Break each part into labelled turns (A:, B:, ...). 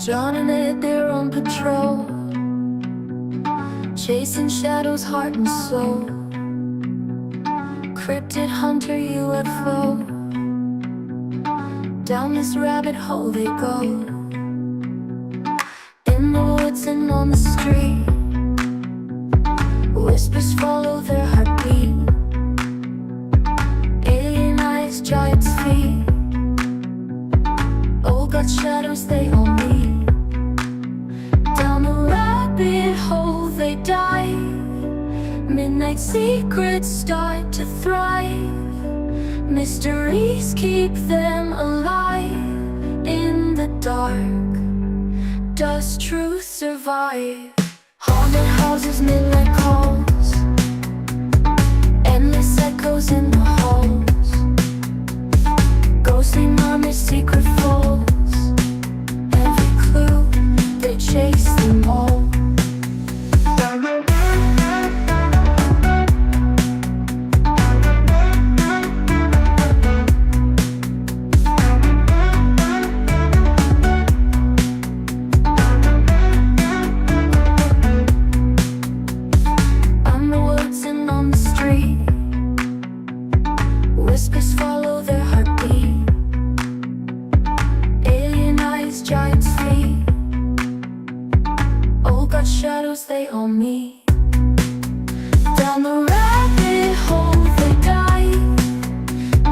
A: John and Ed, they're on patrol, chasing shadows, heart and soul. Cryptid hunter UFO, down this rabbit hole they go. In the woods and on the street, whispers follow their heartbeat. Alien eyes, giant's feet, old got shadows they all meet. Down the rabbit hole they dive, midnight secrets start to thrive. Mysteries keep them alive. In the dark, does truth survive? Haunted houses, midnight calls, endless echoes in the halls. Ghostly murmurs, secret falls, every clue, they chase them all. Whispers follow their heartbeat. Alien eyes, giant's feet, all got shadows they all meet. Down the rabbit hole they dive,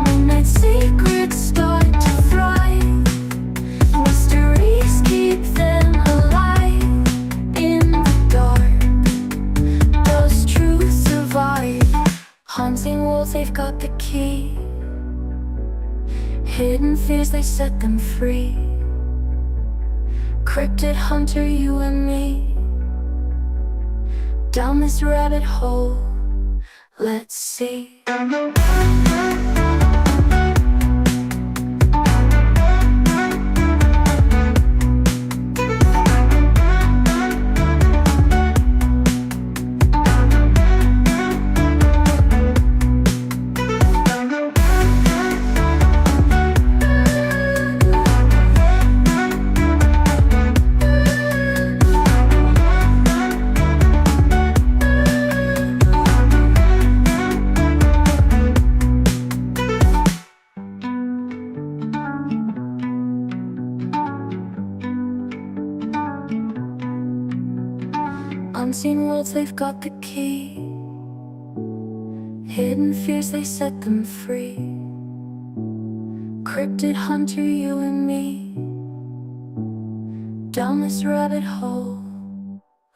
A: midnight secrets start to thrive. Mysteries keep them alive. In the dark, does truth survive? Haunting walls, they've got the key. Hidden fears, they set them free. Cryptid hunter, you and me. Down this rabbit hole, let's see. Unseen worlds, they've got the key. Hidden fears, they set them free. Cryptid hunter, you and me. Down this rabbit hole,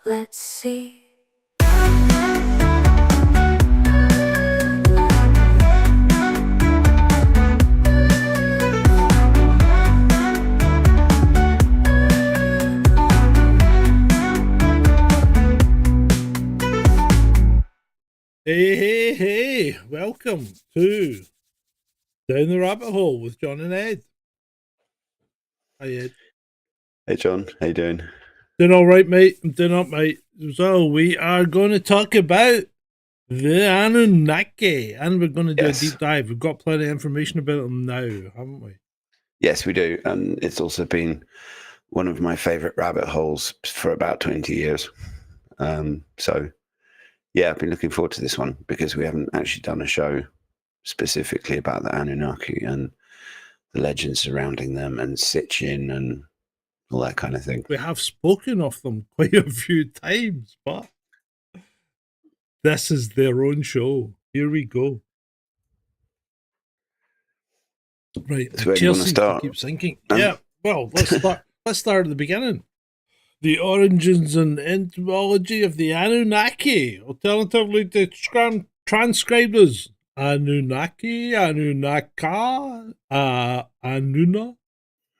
A: let's see.
B: Hey, welcome to Down the Rabbit Hole with John and Ed. Hi, Ed.
C: Hey, John. How you doing?
B: Doing all right, mate. I'm doing up, mate. So we are going to talk about the Anunnaki, and we're going to do a deep dive. We've got plenty of information about them now, haven't we?
C: Yes, we do. And it's also been one of my favorite rabbit holes for about 20 years. So, yeah, I've been looking forward to this one because we haven't actually done a show specifically about the Anunnaki and the legends surrounding them and Sitchin and all that kind of thing.
B: We have spoken of them quite a few times, but this is their own show. Here we go. Right,
C: So where do you want to start?
B: Keep sinking. Yeah, well, let's start. Let's start at the beginning. The origins and etymology of the Anunnaki, alternatively transcribed as Anunnaki, Anunnaka, Anunna,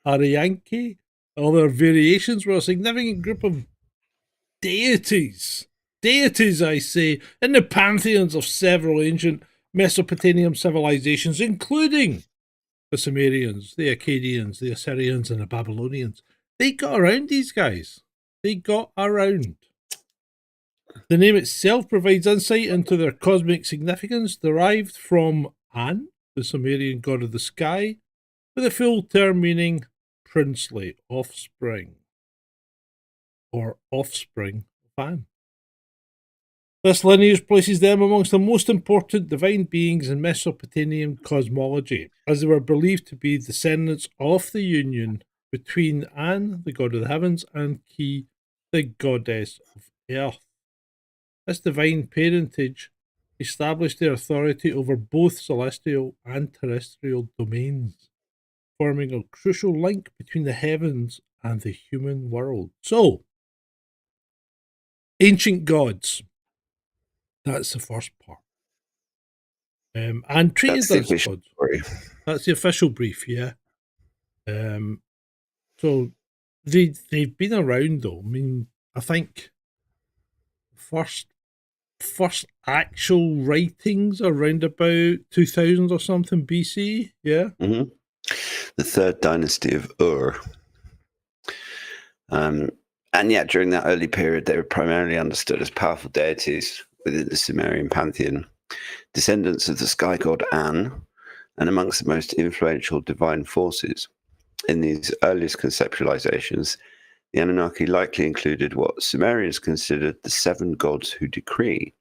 B: Arianki. Other variations were a significant group of deities, I say, in the pantheons of several ancient Mesopotamian civilizations, including the Sumerians, the Akkadians, the Assyrians, and the Babylonians. They got around, these guys. They got around. The name itself provides insight into their cosmic significance, derived from An, the Sumerian god of the sky, with a full term meaning princely offspring. or offspring of An. This lineage places them amongst the most important divine beings in Mesopotamian cosmology, as they were believed to be descendants of the union between An, the god of the heavens, and Ki, the goddess of earth. This divine parentage established their authority over both celestial and terrestrial domains, forming a crucial link between the heavens and the human world. So, ancient gods. That's the first part. And treated
C: That's the
B: as
C: official
B: gods.
C: story.
B: That's the official brief, yeah. So they've been around though. I mean, I think first actual writings are around about 2000 or something BC, yeah.
C: Mm-hmm. The third dynasty of Ur. And yeah, during that early period, they were primarily understood as powerful deities within the Sumerian pantheon, descendants of the sky god An, and amongst the most influential divine forces. In these earliest conceptualizations, the Anunnaki likely included what Sumerians considered the seven gods who decree: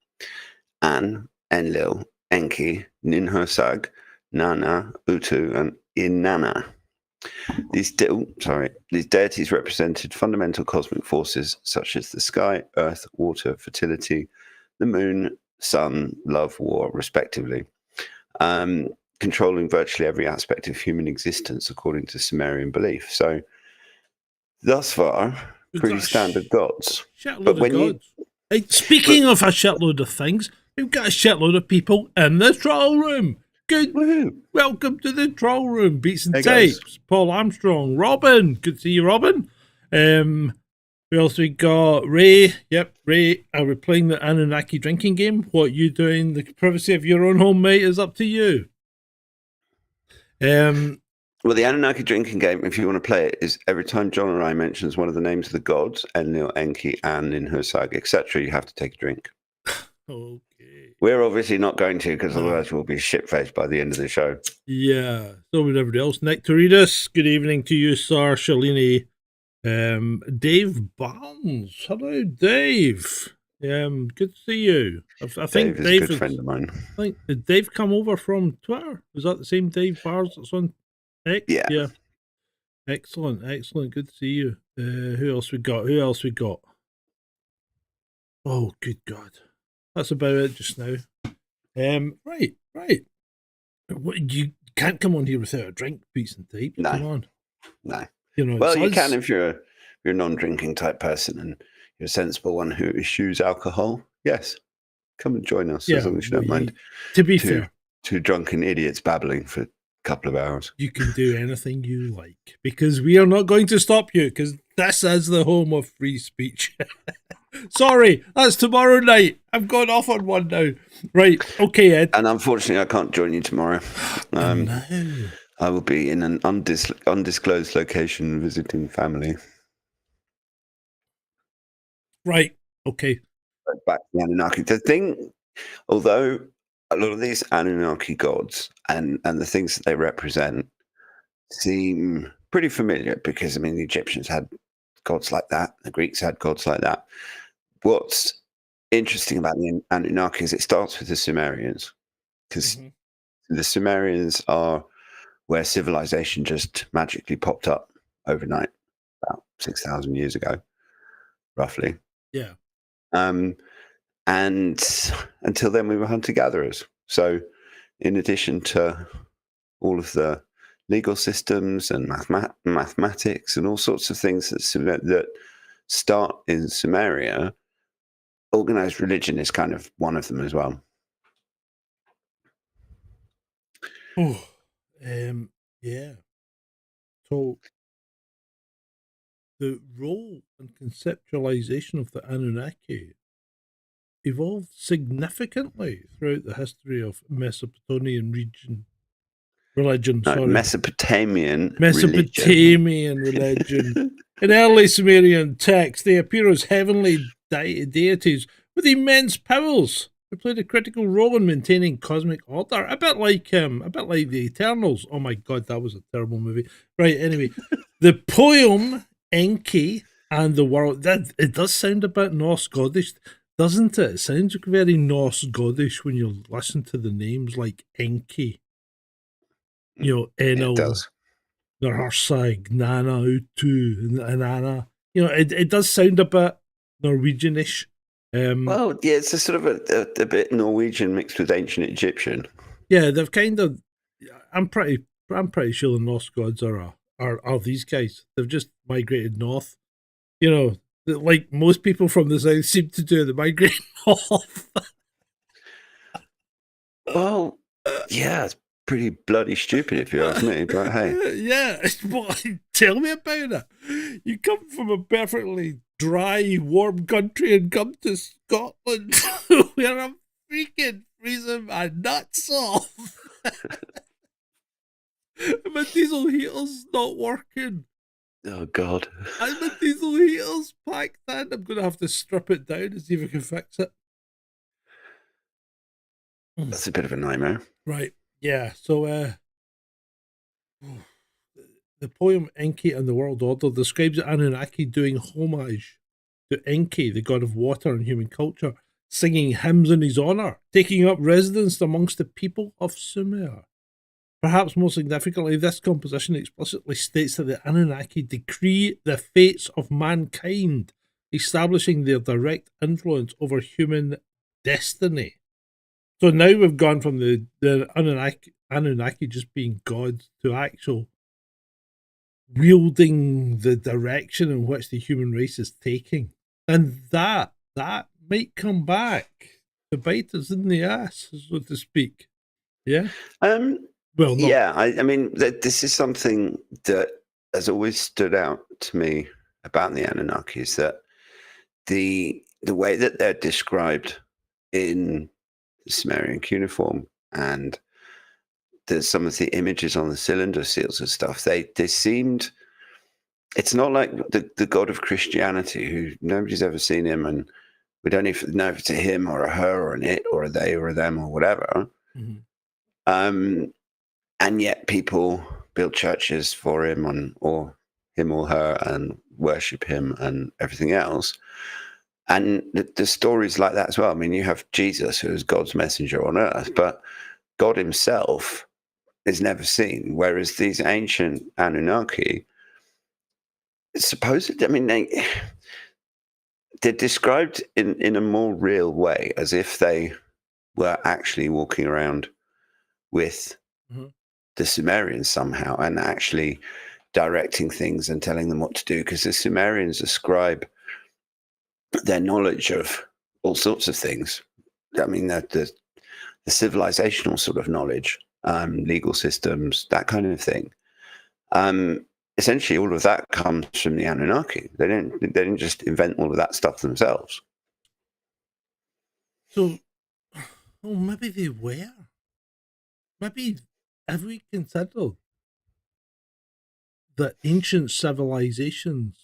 C: An, Enlil, Enki, Ninhursag, Nana, Utu, and Inanna. These deities represented fundamental cosmic forces such as the sky, earth, water, fertility, the moon, sun, love, war, respectively, controlling virtually every aspect of human existence according to Sumerian belief. So, thus far, pretty standard gods.
B: Shitload of gods. Hey, speaking of a shitload of things, we've got a shitload of people in the troll room. Good.
C: Woohoo.
B: Welcome to the troll room. Beats and
C: Hey,
B: Tapes.
C: guys.
B: Paul Armstrong. Robin. Good to see you, Robin. Who else we got? Ray. Yep, Ray. Are we playing the Anunnaki drinking game? What you doing? The privacy of your own home, mate, is up to you.
C: Well, the Anunnaki drinking game, if you want to play it, is every time John or I mentions one of the names of the gods, Enlil, Enki, An, Ninhursag, etc., you have to take a drink.
B: Okay.
C: We're obviously not going to, because otherwise we'll be shit-faced by the end of the show.
B: Yeah. So with everybody else. Nectaritas, good evening to you, sir. Shalini. Dave Barnes. Hello, Dave. Good to see you. I think
C: Dave is a good friend of mine.
B: I think, did Dave come over from Twitter? Is that the same Dave Barnes that's on X?
C: Yeah.
B: Excellent. Good to see you. Who else we got? Oh, good God. That's about it just now. Right. What, you can't come on here without a drink, Beats and Tapes.
C: No.
B: Come on.
C: No.
B: You know,
C: Well, you can if you're a non-drinking type person and you're a sensible one who eschews alcohol. Yes. Come and join us, as long as you don't mind.
B: To be fair.
C: Two drunken idiots babbling for a couple of hours.
B: You can do anything you like, because we are not going to stop you, because this is the home of free speech. Sorry, that's tomorrow night. I'm going off on one now. Right, okay, Ed.
C: And unfortunately, I can't join you tomorrow.
B: No.
C: I will be in an undisclosed location visiting family.
B: Right, okay.
C: Back to the Anunnaki. The thing, although a lot of these Anunnaki gods and the things that they represent seem pretty familiar, because, I mean, the Egyptians had gods like that. The Greeks had gods like that. What's interesting about the Anunnaki is it starts with the Sumerians, because the Sumerians are where civilization just magically popped up overnight about 6,000 years ago, roughly.
B: Yeah.
C: And until then, we were hunter-gatherers. So in addition to all of the legal systems and mathematics and all sorts of things that start in Sumeria, organized religion is kind of one of them as well.
B: Oh, yeah. So the role and conceptualization of the Anunnaki evolved significantly throughout the history of Mesopotamian religion.
C: Mesopotamian
B: religion. In early Sumerian texts, they appear as heavenly deities with immense powers who played a critical role in maintaining cosmic order. A bit like the Eternals. Oh my God, that was a terrible movie. Right, anyway. The poem Enki and the world. That it does sound a bit Norse Godish, doesn't it? It sounds very Norse Godish when you listen to the names like Enki,
C: It
B: Enel,
C: does.
B: Narsag, Nana, Utu, and Anna. It does sound a bit Norwegianish.
C: Well, yeah, it's a sort of a bit Norwegian mixed with ancient Egyptian.
B: Yeah, they've kind of. I'm pretty sure the Norse gods are these guys. They've just migrated north. Like most people from the south seem to do. They migrate north.
C: Well, yeah, it's pretty bloody stupid if you ask me, but hey.
B: Yeah, tell me about it. You come from a perfectly dry, warm country and come to Scotland where I'm freaking freezing my nuts off. My diesel heater's not working.
C: Oh, God.
B: And my diesel heater's packed in. I'm going to have to strip it down and see if I can fix it.
C: That's a bit of a nightmare.
B: Right. Yeah. So, the poem Enki and the World Order describes the Anunnaki doing homage to Enki, the god of water and human culture, singing hymns in his honour, taking up residence amongst the people of Sumer. Perhaps more significantly, this composition explicitly states that the Anunnaki decree the fates of mankind, establishing their direct influence over human destiny. So now we've gone from the Anunnaki just being gods to actual wielding the direction in which the human race is taking. And that might come back to bite us in the ass, so to speak. Yeah? Well, not.
C: Yeah, I mean, this is something that has always stood out to me about the Anunnaki, is that the way that they're described in the Sumerian cuneiform and some of the images on the cylinder seals and stuff, they seemed, it's not like the god of Christianity, who nobody's ever seen him, and we don't even know if it's a him or a her or an it or a they or a them or whatever. Mm-hmm. And yet people build churches for him or him or her and worship him and everything else. And the stories like that as well. I mean, you have Jesus, who is God's messenger on earth, but God himself is never seen. Whereas these ancient Anunnaki, supposedly, I mean, they're described in a more real way, as if they were actually walking around with the Sumerians somehow and actually directing things and telling them what to do, because the Sumerians ascribe their knowledge of all sorts of things. I mean, the civilizational sort of knowledge, legal systems, that kind of thing. Essentially, all of that comes from the Anunnaki. They didn't just invent all of that stuff themselves.
B: So, maybe they were. Maybe, have we considered that ancient civilizations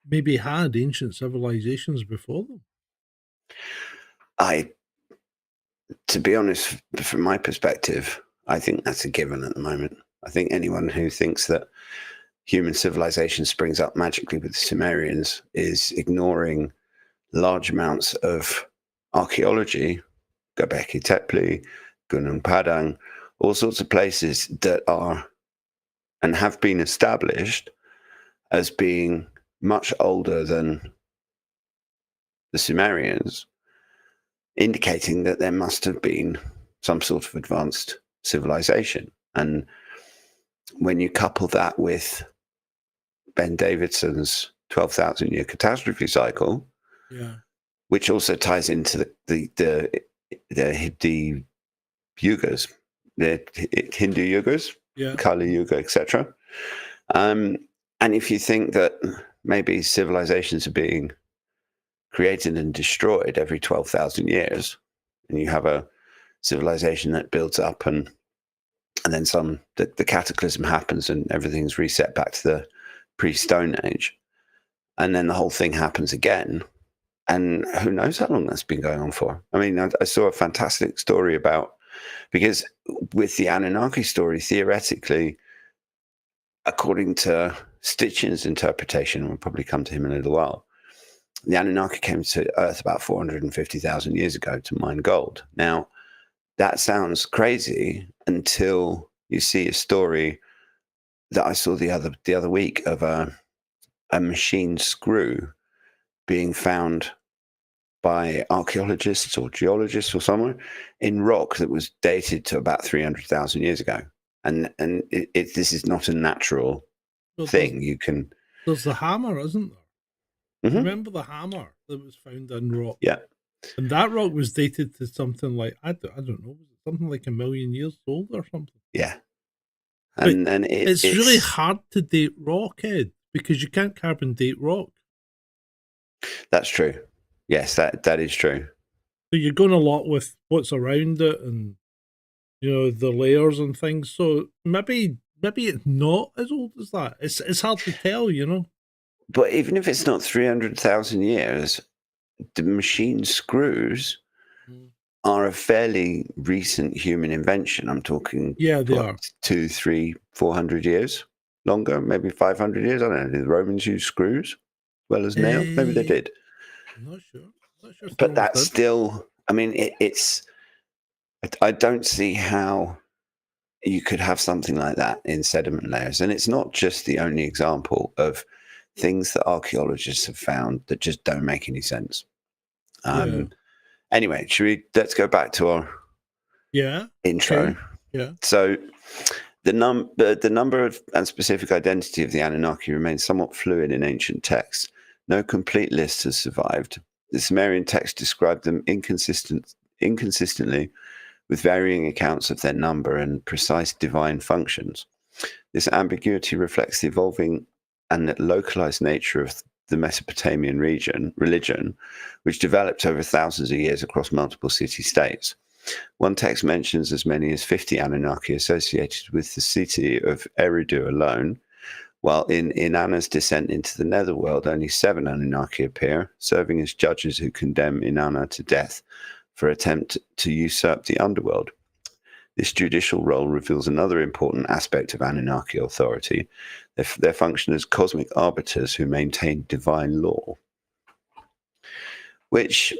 B: maybe had ancient civilizations before them?
C: To be honest, from my perspective, I think that's a given at the moment. I think anyone who thinks that human civilization springs up magically with the Sumerians is ignoring large amounts of archaeology, Göbekli Tepe, Gunung Padang, all sorts of places that are and have been established as being much older than the Sumerians, indicating that there must have been some sort of advanced civilization. And when you couple that with Ben Davidson's 12,000-year catastrophe cycle, which also ties into the yugas, the Hindu yugas, Kali Yuga, etc. And if you think that maybe civilizations are being created and destroyed every 12,000 years, and you have a civilization that builds up and then the cataclysm happens and everything's reset back to the pre-Stone Age, and then the whole thing happens again, and who knows how long that's been going on for. I mean, I saw a fantastic story because with the Anunnaki story, theoretically, according to Sitchin's interpretation, and we'll probably come to him in a little while, the Anunnaki came to Earth about 450,000 years ago to mine gold. Now, that sounds crazy until you see a story that I saw the other week of a machine screw being found by archaeologists or geologists or somewhere in rock that was dated to about 300,000 years ago. And this is not a natural thing. You can.
B: There's the hammer, isn't there?
C: Mhm.
B: Remember the hammer that was found in rock?
C: Yeah.
B: And that rock was dated to something like, I don't know, something like 1,000,000 years old or something.
C: Yeah.
B: But
C: And
B: it's really hard to date rock, Ed, because you can't carbon date rock.
C: That's true. Yes, that is true.
B: So you're going a lot with what's around it and, you know, the layers and things. So maybe it's not as old as that. It's hard to tell, you know.
C: But even if it's not 300,000 years, the machine screws are a fairly recent human invention. I'm talking,
B: Yeah, they are
C: 200, 300, 400 years longer, maybe 500 years. I don't know. Did the Romans use screws as well as nails? Maybe they did.
B: I'm not sure.
C: But that's still, I mean, it's. I don't see how you could have something like that in sediment layers, and it's not just the only example of things that archaeologists have found that just don't make any sense. Anyway, let's go back to our intro.
B: Okay. Yeah.
C: So the number and specific identity of the Anunnaki remains somewhat fluid in ancient texts. No complete list has survived. The Sumerian text described them inconsistently with varying accounts of their number and precise divine functions. This ambiguity reflects the evolving and localized nature of the Mesopotamian religion, which developed over thousands of years across multiple city-states. One text mentions as many as 50 Anunnaki associated with the city of Eridu alone, while in Inanna's descent into the netherworld, only 7 Anunnaki appear, serving as judges who condemn Inanna to death for attempt to usurp the underworld. This judicial role reveals another important aspect of Anunnaki authority, their function as cosmic arbiters who maintain divine law. Which,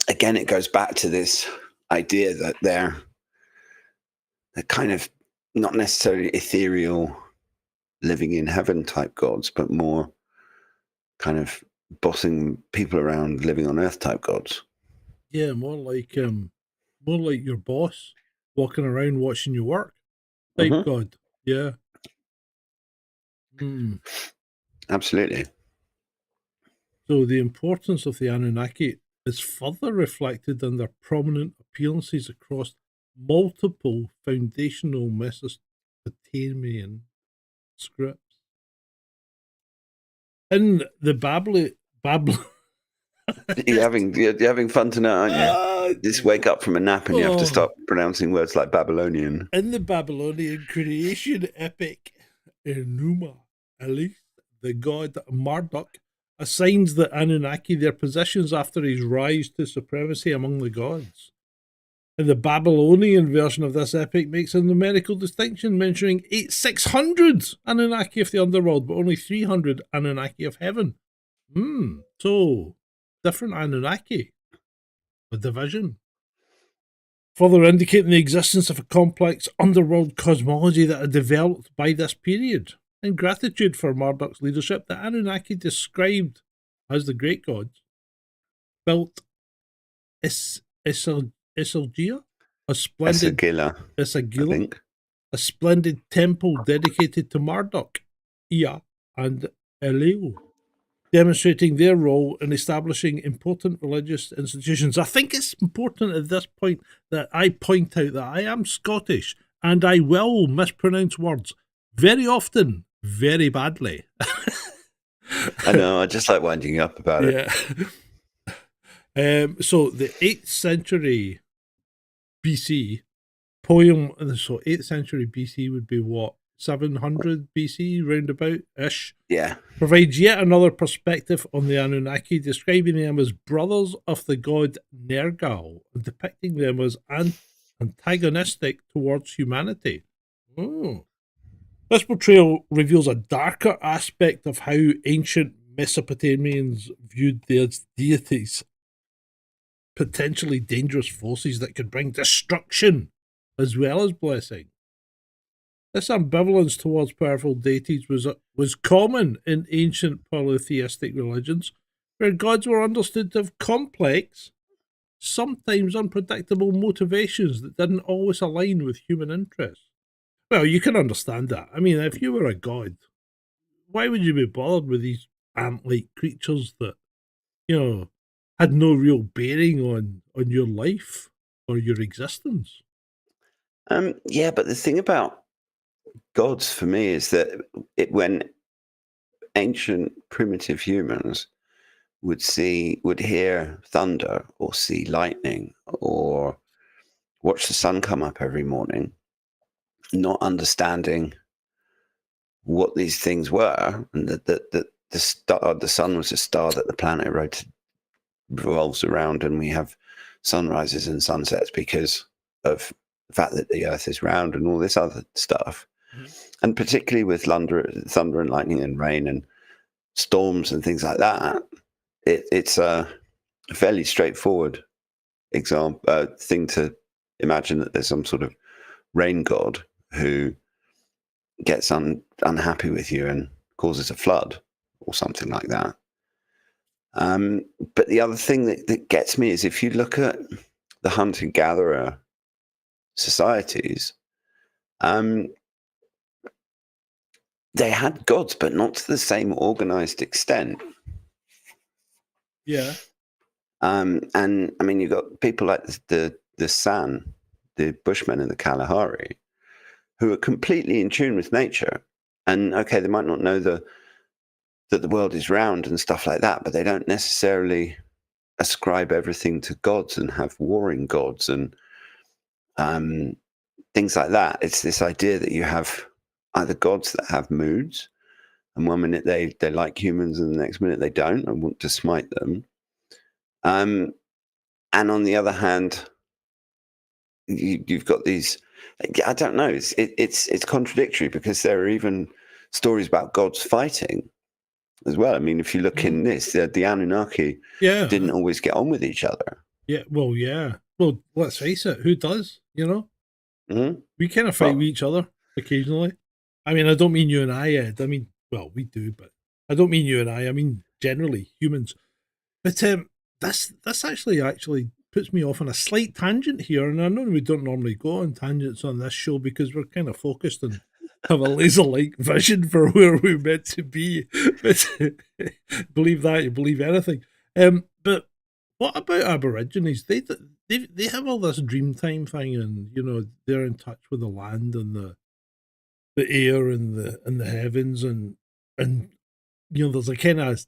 C: again, it goes back to this idea that they're kind of not necessarily ethereal, living in heaven type gods, but more kind of bossing people around, living on earth type gods.
B: Yeah, more like your boss walking around watching you work type god. Yeah.
C: Absolutely.
B: So the importance of the Anunnaki is further reflected in their prominent appearances across multiple foundational Mesopotamian scripts. In the Babylon.
C: You're having fun tonight, aren't you? Just wake up from a nap and you have to start pronouncing words like Babylonian.
B: In the Babylonian creation epic, Enuma Elish, the god Marduk, assigns the Anunnaki their positions after his rise to supremacy among the gods. And the Babylonian version of this epic makes a numerical distinction, mentioning 600 Anunnaki of the underworld, but only 300 Anunnaki of heaven. So different Anunnaki, a division. Further indicating the existence of a complex underworld cosmology that had developed by this period. In gratitude for Marduk's leadership, the Anunnaki, described as the great gods, built Esagila, a splendid temple dedicated to Marduk, Ea, and Elul, demonstrating their role in establishing important religious institutions. I think it's important at this point that I point out that I am Scottish and I will mispronounce words very often, very badly.
C: I know, I just like winding you up about it.
B: Yeah. So the 8th century BC poem, so 8th century BC would be what? 700 BC, roundabout-ish.
C: Yeah.
B: Provides yet another perspective on the Anunnaki, describing them as brothers of the god Nergal, and depicting them as antagonistic towards humanity. This portrayal reveals a darker aspect of how ancient Mesopotamians viewed their deities, potentially dangerous forces that could bring destruction as well as blessing. This ambivalence towards powerful deities was common in ancient polytheistic religions, where gods were understood to have complex, sometimes unpredictable motivations that didn't always align with human interests. Well, you can understand that. I mean, if you were a god, why would you be bothered with these ant-like creatures that, had no real bearing on your life or your existence?
C: Yeah, but the thing about gods for me is that when ancient primitive humans would hear thunder or see lightning or watch the sun come up every morning, not understanding what these things were, and that the sun was a star that the planet revolves around, and we have sunrises and sunsets because of the fact that the Earth is round and all this other stuff. Mm-hmm. And particularly with thunder and lightning and rain and storms and things like that, it's a fairly straightforward thing to imagine that there's some sort of rain god who gets unhappy with you and causes a flood or something like that. But the other thing that gets me is if you look at the hunter-gatherer societies, they had gods, but not to the same organized extent.
B: Yeah.
C: And I mean, you've got people like the San, the Bushmen and the Kalahari, who are completely in tune with nature. And okay, they might not know that the world is round and stuff like that, but they don't necessarily ascribe everything to gods and have warring gods and things like that. It's this idea that you have either gods that have moods, and one minute they like humans and the next minute they don't and want to smite them. And on the other hand, you've got these, I don't know, it's contradictory, because there are even stories about gods fighting as well. I mean, if you look in this, the Anunnaki didn't always get on with each other.
B: Yeah, well, yeah. Well, let's face it, who does,
C: Mm-hmm.
B: We kind of fight with each other occasionally. I mean, I don't mean you and I, Ed. I mean, well, we do, but I don't mean you and I mean generally humans. But this actually puts me off on a slight tangent here, and I know we don't normally go on tangents on this show because we're kind of focused and have a laser-like vision for where we're meant to be. But believe that, you believe anything. But what about Aborigines? They have all this dreamtime thing, and they're in touch with the land and the air and the heavens, and there's a kind of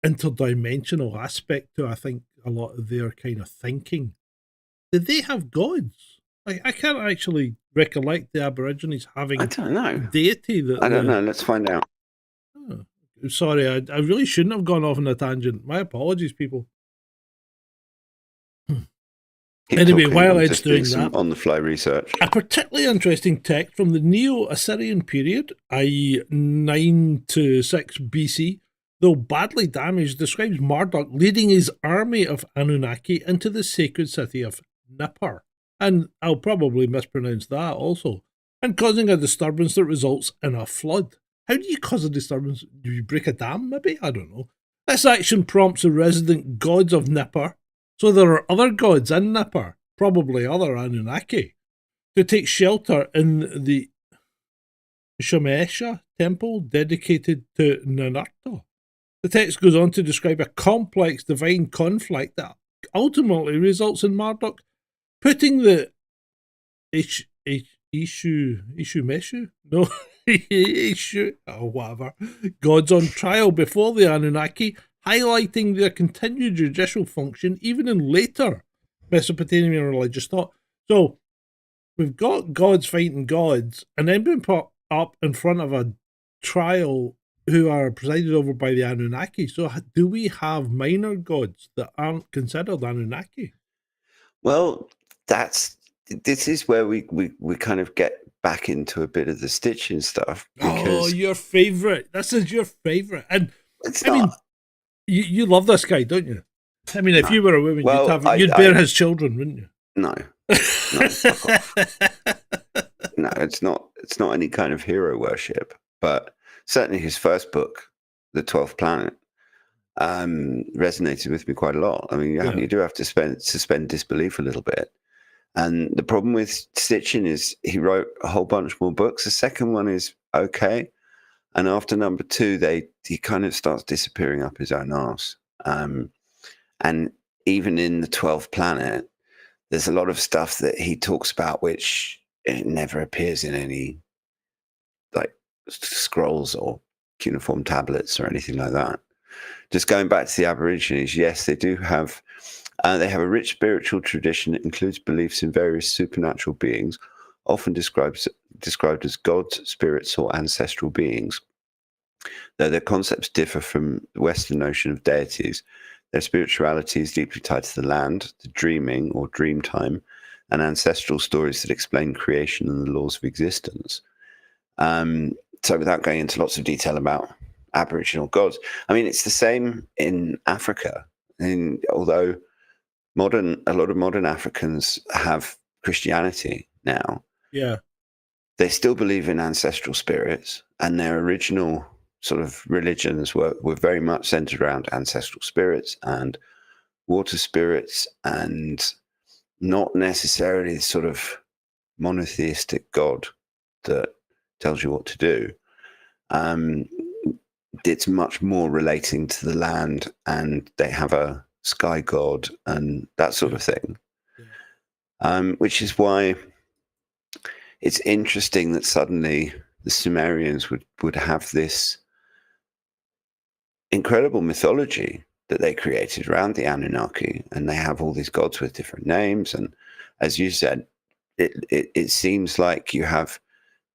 B: interdimensional aspect to, I think, a lot of their kind of thinking. Did they have gods? I can't actually recollect the Aborigines having,
C: I don't know,
B: deity that
C: I don't know. Let's find out.
B: Oh, sorry, I really shouldn't have gone off on a tangent. My apologies, people. Anyway, while Ed's doing that,
C: on-the-fly research.
B: A particularly interesting text from the Neo-Assyrian period, i.e. 9 to 6 BC, though badly damaged, describes Marduk leading his army of Anunnaki into the sacred city of Nippur. And I'll probably mispronounce that also. And causing a disturbance that results in a flood. How do you cause a disturbance? Do you break a dam, maybe? I don't know. This action prompts the resident gods of Nippur, so there are other gods in Nippur, probably other Anunnaki, to take shelter in the Shemesha temple dedicated to Nanarto. The text goes on to describe a complex divine conflict that ultimately results in Marduk putting the gods on trial before the Anunnaki, highlighting their continued judicial function even in later Mesopotamian religious thought. So we've got gods fighting gods and then being put up in front of a trial who are presided over by the Anunnaki. So do we have minor gods that aren't considered Anunnaki?
C: Well, this is where we kind of get back into a bit of the Sitchin stuff
B: Oh,
C: because
B: your favorite. This is your favorite. And
C: it's
B: I mean,
C: not.
B: you love this guy, don't you? I mean, if
C: No.
B: you were a woman,
C: Well,
B: you'd bear his children, wouldn't you?
C: No, no, fuck off. No, it's not. It's not any kind of hero worship, but certainly his first book, The 12th Planet, resonated with me quite a lot. I mean, you do have to suspend disbelief a little bit. And the problem with Sitchin is he wrote a whole bunch more books. The second one is okay, and after number 2, he kind of starts disappearing up his own arse. And even in The 12th Planet, there's a lot of stuff that he talks about which it never appears in any like scrolls or cuneiform tablets or anything like that. Just going back to the Aborigines, yes, they do have. They have a rich spiritual tradition that includes beliefs in various supernatural beings, often described as gods, spirits, or ancestral beings. Though their concepts differ from the Western notion of deities, their spirituality is deeply tied to the land, the dreaming or dream time, and ancestral stories that explain creation and the laws of existence. So without going into lots of detail about Aboriginal gods, I mean, it's the same in Africa. And although a lot of modern Africans have Christianity now, they still believe in ancestral spirits, and their original sort of religions were very much centered around ancestral spirits and water spirits, and not necessarily sort of monotheistic God that tells you what to do. It's much more relating to the land, and they have a sky god and that sort of thing. Which is why it's interesting that suddenly the Sumerians would have this incredible mythology that they created around the Anunnaki, and they have all these gods with different names. And as you said, it seems like you have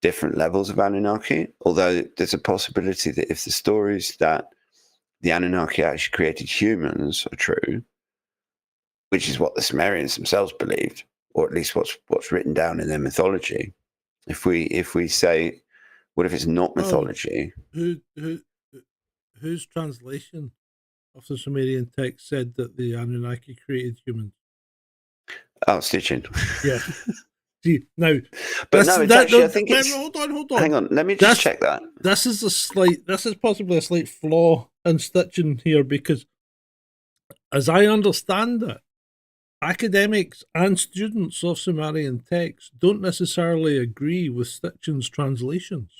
C: different levels of Anunnaki, although there's a possibility that if the stories that the Anunnaki actually created humans are true, which is what the Sumerians themselves believed, or at least what's written down in their mythology. If we say, what if it's not mythology?
B: Whose translation of the Sumerian text said that the Anunnaki created humans?
C: Oh, Sitchin.
B: Yeah. See, now,
C: but no, it's actually. I think it's.
B: Hold on.
C: Hang on, let me just check that.
B: This is possibly a slight flaw in Sitchin here, because, as I understand it, academics and students of Sumerian texts don't necessarily agree with Sitchin's translations.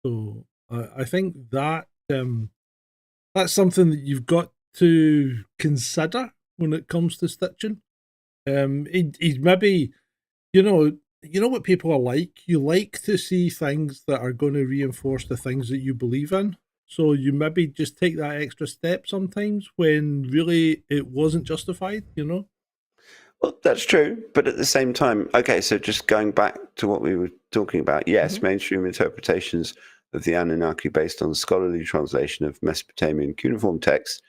B: So I think that that's something that you've got to consider when it comes to Sitchin. He's maybe, you know what people are like. You like to see things that are going to reinforce the things that you believe in. So you maybe just take that extra step sometimes when really it wasn't justified,
C: Well, that's true. But at the same time, okay, so just going back to what we were talking about, yes, mainstream interpretations of the Anunnaki based on scholarly translation of Mesopotamian cuneiform texts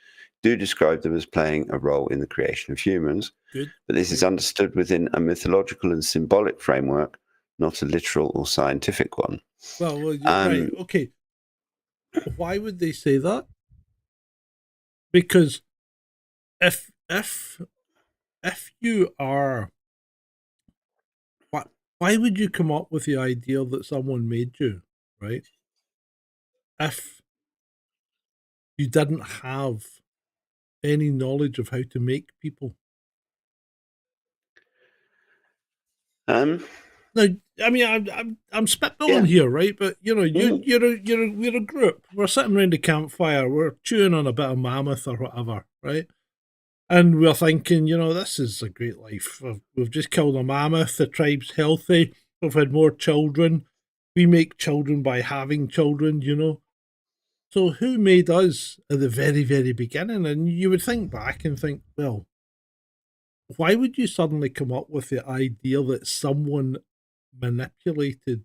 C: do describe them as playing a role in the creation of humans.
B: Good.
C: But this is understood within a mythological and symbolic framework, not a literal or scientific one.
B: Well, you're right. Okay. Why would they say that? Because if you are, why would you come up with the idea that someone made you, right? If you didn't have any knowledge of how to make people. Now, I mean, I'm spitballing here, right? But you're a group. We're sitting around the campfire. We're chewing on a bit of mammoth or whatever, right? And we're thinking, this is a great life. We've just killed a mammoth. The tribe's healthy. We've had more children. We make children by having children, So who made us at the very, very beginning? And you would think back and think, well, why would you suddenly come up with the idea that someone manipulated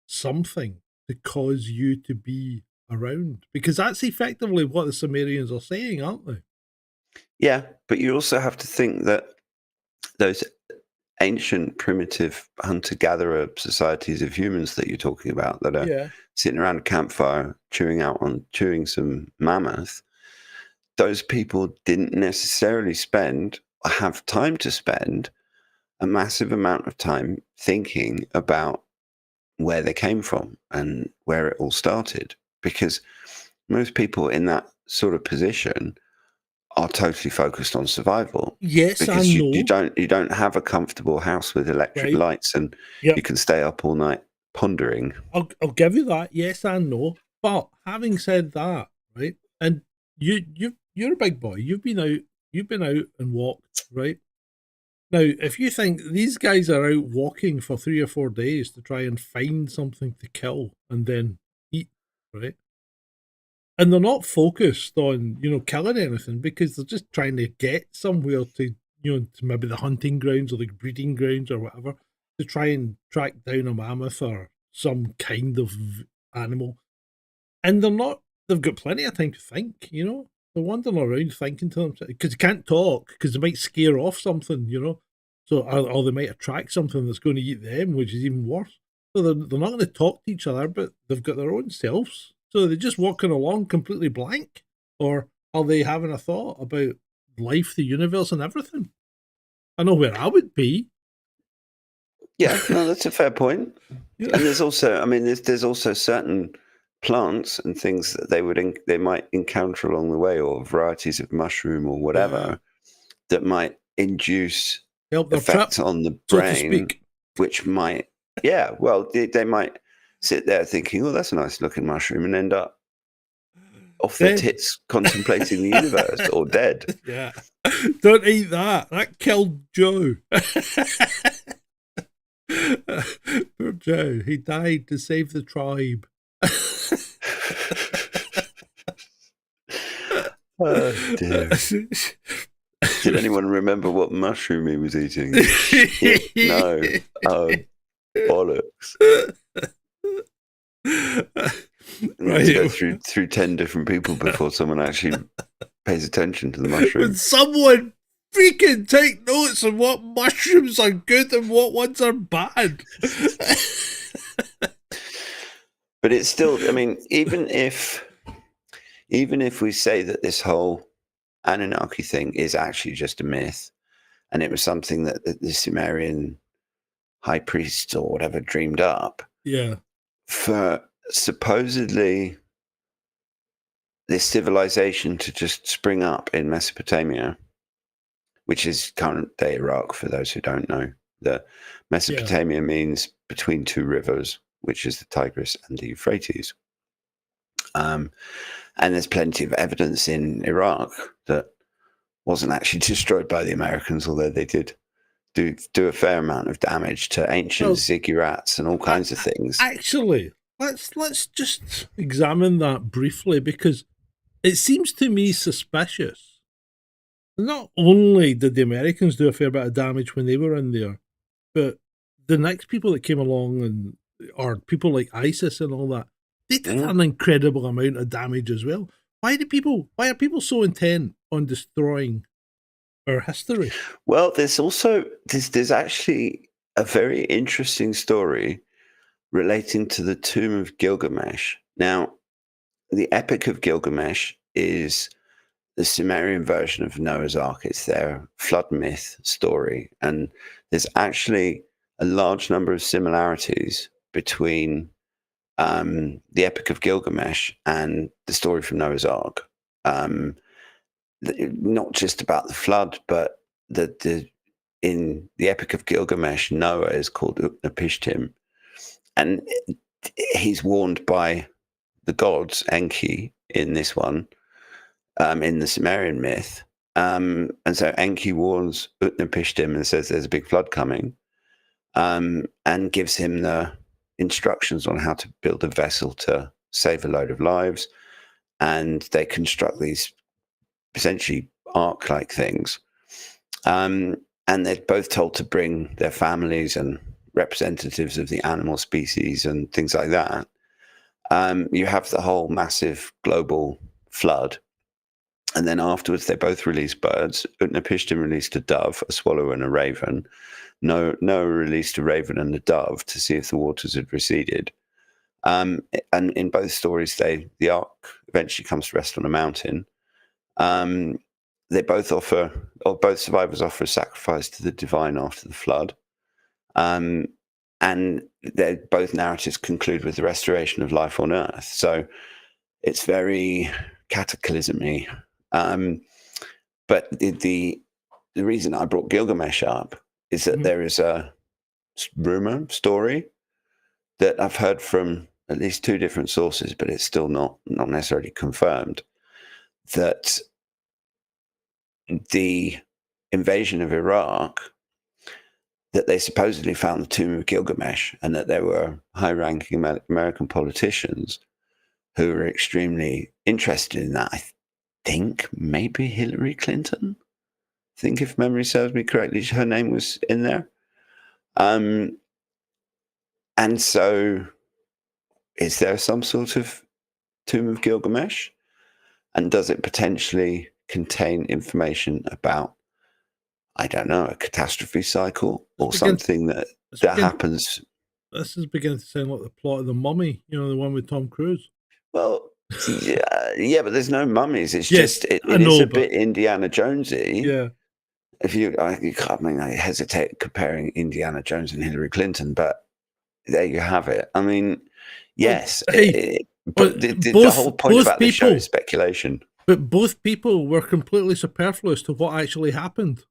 B: something to cause you to be around? Because that's effectively what the Sumerians are saying, aren't they?
C: Yeah, but you also have to think that those ancient, primitive hunter-gatherer societies of humans that you're talking about that are
B: Yeah.
C: sitting around a campfire chewing some mammoth. Those people didn't necessarily have time to spend a massive amount of time thinking about where they came from and where it all started, because most people in that sort of position are totally focused on survival,
B: Yes
C: because
B: and
C: you
B: no.
C: don't have a comfortable house with electric
B: Right.
C: lights and
B: Yep.
C: you can stay up all night pondering.
B: I'll give you that. Yes and no. But having said that, right, and you're a big boy. You've been out and walked, right? Now, if you think these guys are out walking for 3 or 4 days to try and find something to kill and then eat, right? And they're not focused on, killing anything, because they're just trying to get somewhere to, to maybe the hunting grounds or the breeding grounds or whatever, to try and track down a mammoth or some kind of animal. And they've got plenty of time to think, They're wandering around thinking to themselves, because they can't talk, because they might scare off something, So, or they might attract something that's going to eat them, which is even worse. So they're not going to talk to each other, but they've got their own selves. So they're just walking along completely blank? Or are they having a thought about life, the universe, and everything? I know where I would be.
C: Yeah, no, that's a fair point.
B: Yeah.
C: And there's also, there's also certain plants and things that they might encounter along the way, or varieties of mushroom or whatever, that might induce
B: Help their
C: effects
B: trip,
C: on the
B: so to
C: brain,
B: speak.
C: which might, they might sit there thinking, oh, that's a nice looking mushroom, and end up off their
B: Dead.
C: tits contemplating the universe, or dead.
B: Yeah. Don't eat that. That killed Joe. Poor Joe. He died to save the tribe.
C: Oh, dear. Did anyone remember what mushroom he was eating? No. Oh, bollocks.
B: Right.
C: To go through 10 different people before someone actually pays attention to the mushroom.
B: When someone freaking take notes on what mushrooms are good and what ones are bad.
C: But it's still, even if we say that this whole Anunnaki thing is actually just a myth, and it was something that the Sumerian high priests or whatever dreamed up,
B: Yeah.
C: for supposedly this civilization to just spring up in Mesopotamia, which is current day Iraq, for those who don't know. The Mesopotamia means between two rivers, which is the Tigris and the Euphrates. And there's plenty of evidence in Iraq that wasn't actually destroyed by the Americans, although they did do a fair amount of damage to ancient ziggurats and all kinds of things.
B: Actually, let's just examine that briefly, because it seems to me suspicious. Not only did the Americans do a fair bit of damage when they were in there, but the next people that came along, or people like ISIS and all that, they did an incredible amount of damage as well. Why are people so intent on destroying our history?
C: Well, there's actually a very interesting story relating to the Tomb of Gilgamesh. Now, the Epic of Gilgamesh is the Sumerian version of Noah's Ark. It's their flood myth story. And there's actually a large number of similarities between the Epic of Gilgamesh and the story from Noah's Ark. Not just about the flood, but in the Epic of Gilgamesh, Noah is called Utnapishtim, and he's warned by the gods, Enki, in this one, in the Sumerian myth. And so Enki warns Utnapishtim and says there's a big flood coming, and gives him the instructions on how to build a vessel to save a load of lives. And they construct these essentially ark-like things. And they're both told to bring their families and representatives of the animal species and things like that. You have the whole massive global flood. And then afterwards, they both released birds. Utnapishtim released a dove, a swallow, and a raven. Noah released a raven and a dove to see if the waters had receded. And in both stories, the ark eventually comes to rest on a mountain. They both both survivors offer a sacrifice to the divine after the flood. And both narratives conclude with the restoration of life on Earth. So it's very cataclysmy. But the reason I brought Gilgamesh up is that there is a story that I've heard from at least two different sources, but it's still not necessarily confirmed, that the invasion of Iraq, that they supposedly found the tomb of Gilgamesh, and that there were high-ranking American politicians who were extremely interested in that. I think maybe Hillary Clinton. I think, if memory serves me correctly, her name was in there. And so, is there some sort of tomb of Gilgamesh? And does it potentially contain information about, I don't know, a catastrophe cycle or something that happens?
B: This is beginning to sound like the plot of The Mummy, the one with Tom Cruise.
C: Well, yeah, but there's no mummies. It's just it is a bit Indiana Jonesy.
B: Yeah.
C: I hesitate comparing Indiana Jones and Hillary Clinton, but there you have it. I mean, yes, but the whole point about the show is speculation.
B: But both people were completely superfluous to what actually happened.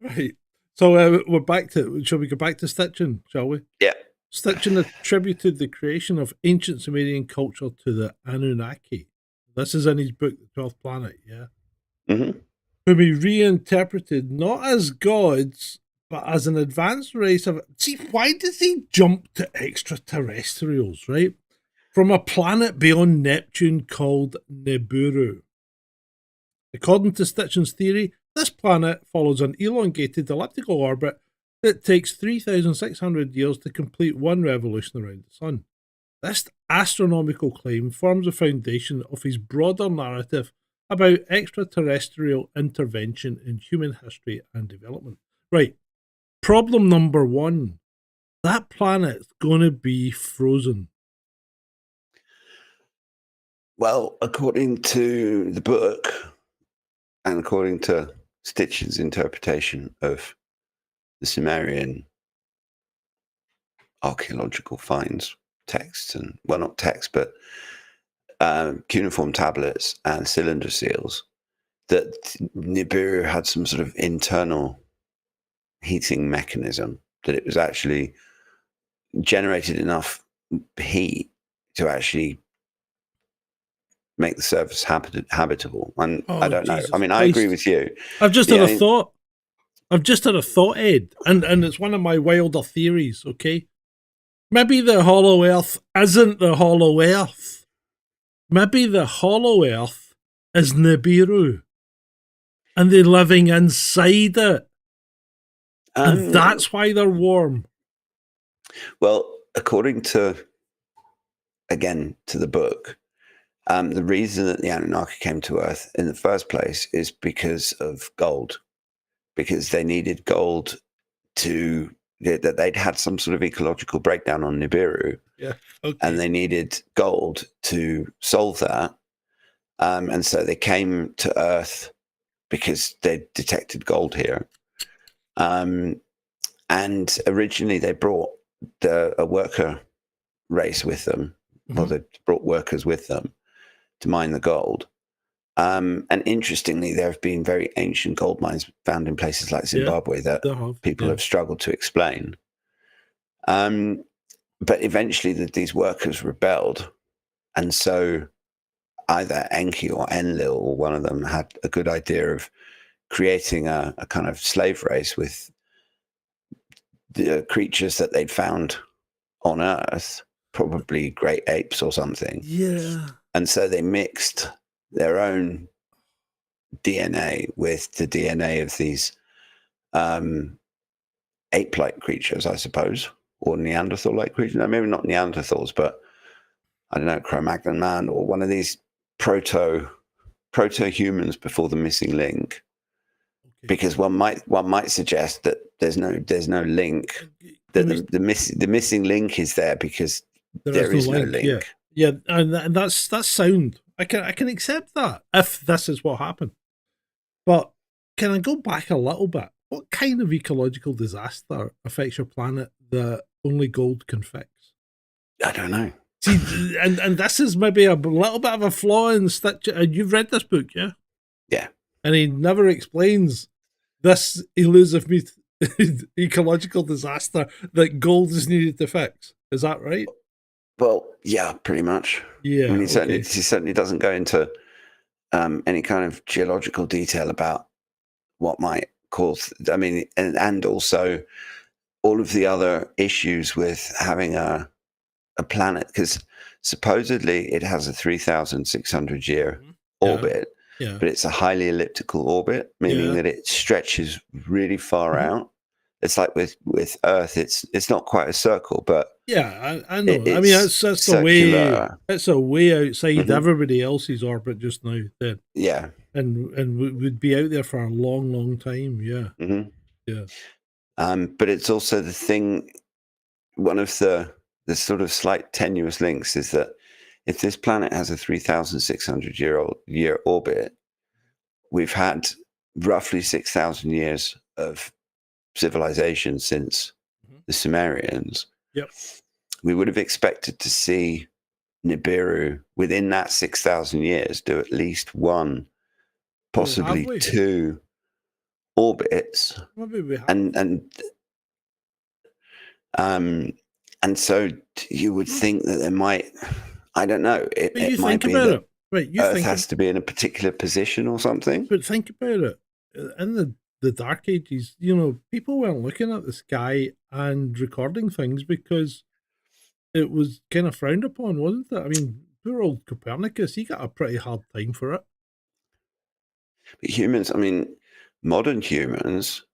B: Right. So we're back to. Shall we go back to Sitchin? Shall we?
C: Yeah.
B: Sitchin attributed the creation of ancient Sumerian culture to the Anunnaki. This is in his book, The 12th Planet. Yeah.
C: Mm-hmm.
B: Whom he reinterpreted not as gods, but as an advanced race of. See, why does he jump to extraterrestrials? Right, from a planet beyond Neptune called Nibiru. According to Sitchin's theory, this planet follows an elongated elliptical orbit that takes 3,600 years to complete one revolution around the Sun. This astronomical claim forms the foundation of his broader narrative about extraterrestrial intervention in human history and development. Right, problem number one. That planet's going to be frozen.
C: Well, according to the book, and according to Sitchin's interpretation of the Sumerian archaeological finds, texts, and, well, not texts, but cuneiform tablets and cylinder seals, that Nibiru had some sort of internal heating mechanism, that it was actually generated enough heat to actually make the surface habitable. And I don't know. I mean, I agree with you.
B: I've just had a thought. Ed, and it's one of my wilder theories, okay? Maybe the hollow earth isn't the hollow earth. Maybe the hollow earth is Nibiru, and they're living inside it. And that's why they're warm.
C: Well, according to the book, the reason that the Anunnaki came to Earth in the first place is because of gold, because they needed gold that they'd had some sort of ecological breakdown on Nibiru.
B: Yeah. Okay.
C: And they needed gold to solve that. And so they came to Earth because they detected gold here. And originally they brought a worker race with them, or they brought workers with them to mine the gold. And interestingly, there have been very ancient gold mines found in places like Zimbabwe that people have struggled to explain. But eventually these workers rebelled. And so either Enki or Enlil, or one of them, had a good idea of creating a kind of slave race with the creatures that they'd found on Earth, probably great apes or something.
B: Yeah.
C: And so they mixed their own DNA with the DNA of these ape-like creatures, I suppose, or Neanderthal-like creatures. No, maybe not Neanderthals, but I don't know, Cro-Magnon man or one of these proto-humans before the missing link.
B: Okay.
C: Because one might suggest that there's no link, that the missing link is there because there is no link.
B: Yeah, and that's sound. I can accept that if this is what happened. But can I go back a little bit? What kind of ecological disaster affects your planet that only gold can fix?
C: I don't know.
B: See, and this is maybe a little bit of a flaw in Stitch. And you've read this book, yeah?
C: Yeah.
B: And he never explains this elusive ecological disaster that gold is needed to fix. Is that right?
C: Well, yeah, pretty much.
B: Yeah.
C: I mean, he certainly doesn't go into any kind of geological detail about what might cause. I mean, and also all of the other issues with having a planet, because supposedly it has a 3,600 year orbit, but it's a highly elliptical orbit, meaning that it stretches really far out. It's like with Earth, it's not quite a circle, but
B: yeah, I know. I mean, that's the way. It's a way outside everybody else's orbit just now. Then and would be out there for a long, long time. Yeah,
C: but it's also the thing. One of the sort of slight tenuous links is that if this planet has a 3,600 year orbit, we've had roughly 6,000 years of civilization since the Sumerians.
B: Yep.
C: We would have expected to see Nibiru within that 6,000 years do at least one, possibly two orbits.
B: Maybe we have.
C: And so you would think that there might, I don't know, it might be
B: that Earth
C: has to be in a particular position or something.
B: But think about it. In the Dark Ages, people weren't looking at the sky and recording things because it was kind of frowned upon, wasn't it? I mean, poor old Copernicus, he got a pretty hard time for it.
C: But humans, I mean, modern humans,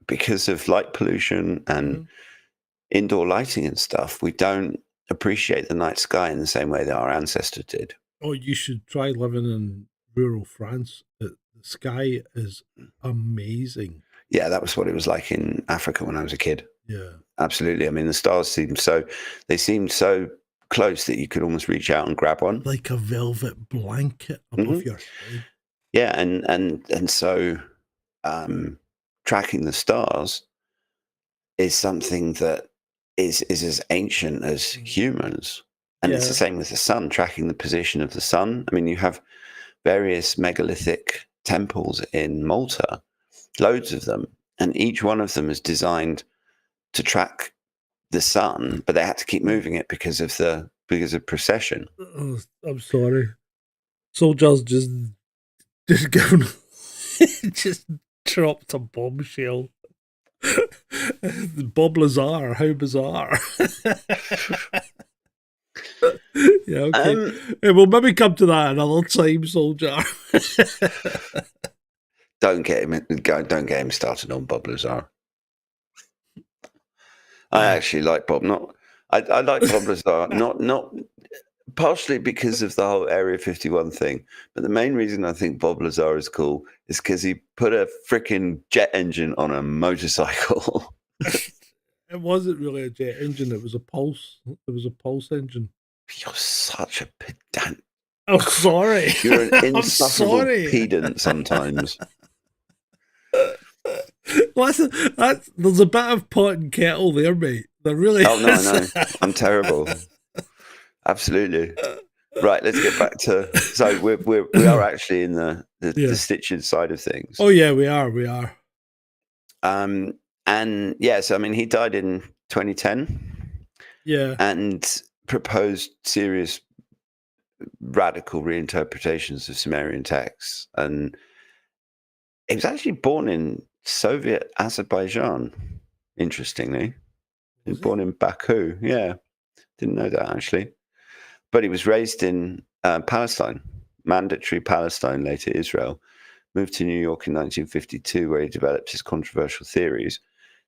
C: because of light pollution and indoor lighting and stuff, we don't appreciate the night sky in the same way that our ancestors did.
B: Oh, you should try living in rural France. The sky is amazing.
C: Yeah, that was what it was like in Africa when I was a kid.
B: Yeah,
C: absolutely. I mean, the stars seemed so close that you could almost reach out and grab one,
B: like a velvet blanket above your head.
C: Yeah, and so tracking the stars is something that is as ancient as humans. And it's the same with the sun, tracking the position of the sun. I mean, you have various megalithic temples in Malta, loads of them, and each one of them is designed to track the sun, but they had to keep moving it because of precession.
B: Oh, I'm sorry. Soldiers just given just dropped a bombshell. Bob Lazar, how bizarre. Yeah, okay. We'll maybe come to that another time, Soldier.
C: Don't get him started on Bob Lazar. I actually like Bob. I like Bob Lazar. Not partially because of the whole Area 51 thing, but the main reason I think Bob Lazar is cool is because he put a freaking jet engine on a motorcycle.
B: It wasn't really a jet engine. It was a pulse. It was a pulse engine.
C: You're such a pedant.
B: Oh, sorry.
C: You're an insufferable pedant sometimes.
B: Listen, there's a bit of pot and kettle there, mate. There really is.
C: Oh, no. I'm terrible. Absolutely. Right, let's get back to... So we are actually in the Sitchin side of things.
B: Oh, yeah, we are.
C: And, yes, I mean, he died in 2010.
B: Yeah.
C: And proposed serious radical reinterpretations of Sumerian texts. And he was actually born in Soviet Azerbaijan, interestingly. He was born in Baku. Yeah, didn't know that, actually. But he was raised in Palestine, mandatory Palestine, later Israel. Moved to New York in 1952, where he developed his controversial theories.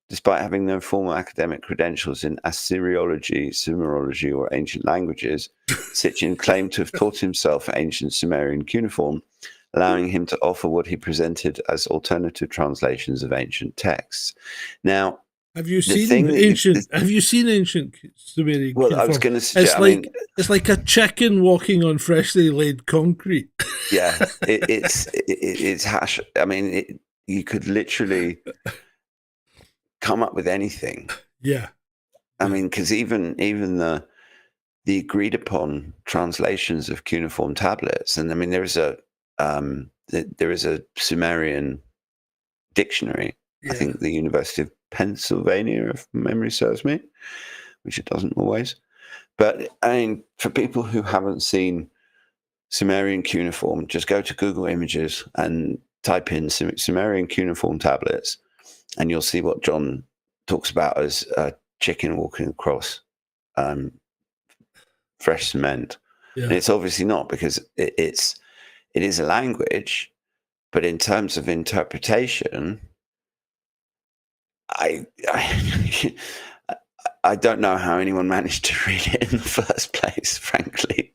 C: despite having no formal academic credentials in Assyriology, Sumerology, or ancient languages, Sitchin claimed to have taught himself ancient Sumerian cuneiform, allowing him to offer what he presented as alternative translations of ancient texts. Now,
B: have you
C: the
B: seen
C: thing that
B: ancient? Have you seen ancient Sumerian
C: well, I was
B: cuneiform?
C: going to suggest.
B: It's like it's like a chicken walking on freshly laid concrete.
C: Yeah, it's hash. I mean, you could literally come up with anything.
B: Yeah.
C: I mean, because even the agreed upon translations of cuneiform tablets, and I mean, there is a Sumerian dictionary.
B: Yeah.
C: I think the University of Pennsylvania, if memory serves me, which it doesn't always. But I mean, for people who haven't seen Sumerian cuneiform, just go to Google Images and type in Sumerian cuneiform tablets, and you'll see what John talks about as a chicken walking across fresh cement.
B: Yeah.
C: And it's obviously not, because it is a language, but in terms of interpretation, I don't know how anyone managed to read it in the first place, frankly.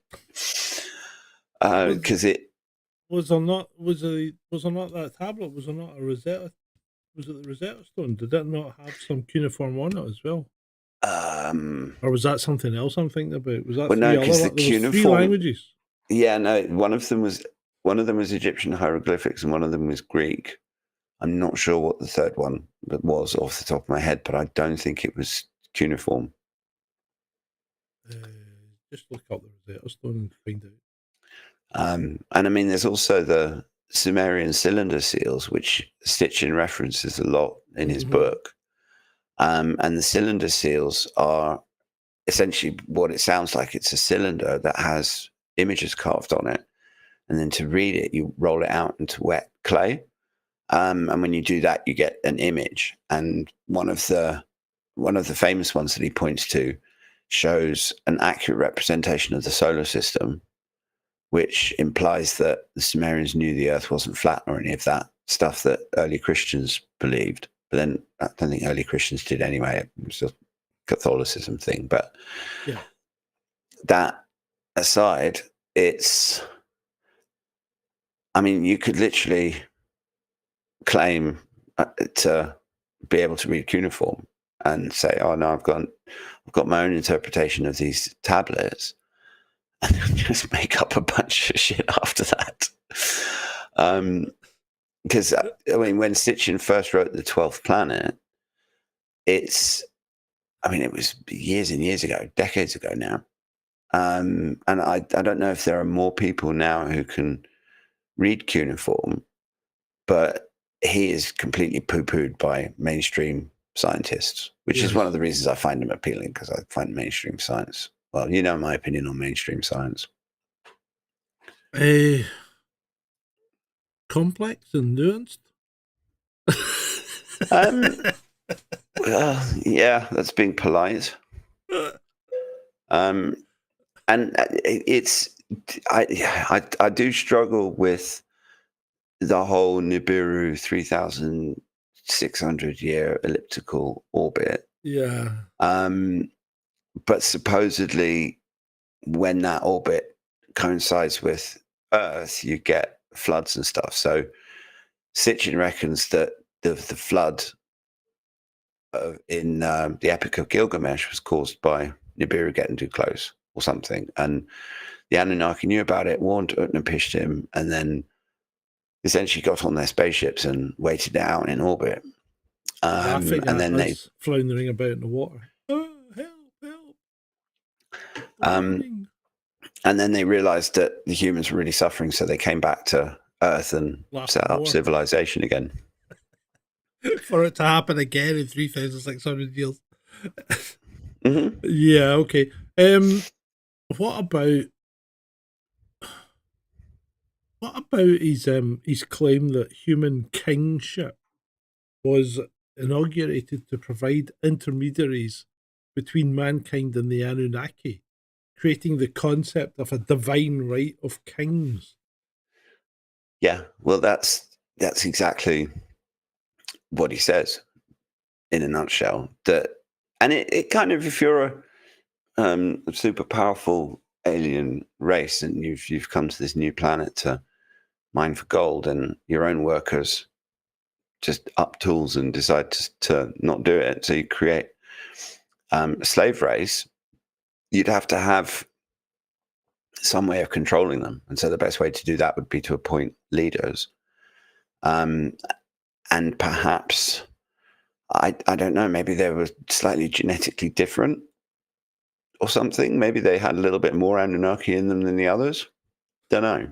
C: Because
B: was there not that tablet? Was there not a Rosetta? Was it the Rosetta Stone? Did that not have some cuneiform on it as well? Or was that something else I'm thinking about? Was that
C: well, no, because the
B: cuneiform, three
C: cuneiform
B: languages?
C: Yeah, no, one of them was Egyptian hieroglyphics, and one of them was Greek. I'm not sure what the third one was off the top of my head, but I don't think it was cuneiform.
B: Just look up the Rosetta Stone and find out.
C: And I mean, there's also the Sumerian cylinder seals, which Sitchin references a lot in his book. And the cylinder seals are essentially what it sounds like. It's a cylinder that has images carved on it. And then to read it, you roll it out into wet clay. And when you do that, you get an image. And one of the famous ones that he points to shows an accurate representation of the solar system, which implies that the Sumerians knew the Earth wasn't flat or any of that stuff that early Christians believed. But then I don't think early Christians did anyway. It was a Catholicism thing. But
B: yeah,
C: that aside, I mean, you could literally claim to be able to read cuneiform and say, "Oh no, I've got my own interpretation of these tablets," and just make up a bunch of shit after that. Because I mean, when Sitchin first wrote The 12th Planet, it was years and years ago, decades ago now. And I don't know if there are more people now who can read cuneiform, but he is completely poo-pooed by mainstream scientists, which is one of the reasons I find him appealing, because I find mainstream science, well, you know my opinion on mainstream science.
B: Complex and nuanced.
C: Yeah, that's being polite. And I do struggle with the whole Nibiru 3,600 year elliptical orbit.
B: Yeah.
C: But supposedly, when that orbit coincides with Earth, you get floods and stuff. So Sitchin reckons that the flood in the Epic of Gilgamesh was caused by Nibiru getting too close or something. And the Anunnaki knew about it, warned Utnapishtim, and then essentially got on their spaceships and waited it out in orbit. And then they
B: floundering about in the water. Oh, help!
C: And then they realized that the humans were really suffering, so they came back to Earth and set up civilization again.
B: For it to happen again in 3,600 years.
C: Mm-hmm.
B: Yeah, okay. What about his claim that human kingship was inaugurated to provide intermediaries between mankind and the Anunnaki, creating the concept of a divine right of kings?
C: Yeah, well, that's exactly what he says. in a nutshell. It kind of, if you're a super powerful alien race and you've come to this new planet to mine for gold, and your own workers just up tools and decide to not do it, so you create a slave race, you'd have to have some way of controlling them. And so the best way to do that would be to appoint leaders. And perhaps, I don't know, maybe they were slightly genetically different or something. Maybe they had a little bit more Anunnaki in them than the others. Don't know.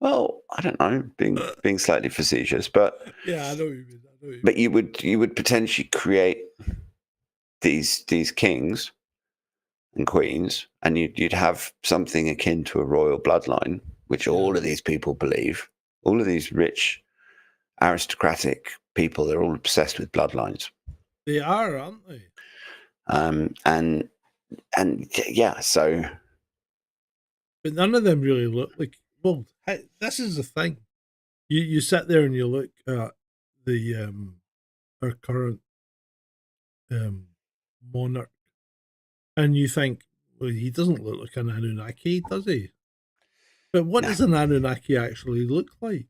C: Well, I don't know, being slightly facetious, but
B: yeah, I know what you mean.
C: But you would potentially create these kings and queens, and you'd have something akin to a royal bloodline, which all of these people believe. All of these rich, aristocratic people, they're all obsessed with bloodlines.
B: They are, aren't they?
C: And yeah, so.
B: But none of them really look like. Well, this is the thing. You sit there and you look at the our current monarch, and you think, well, he doesn't look like an Anunnaki, does he? But what does an Anunnaki actually look like?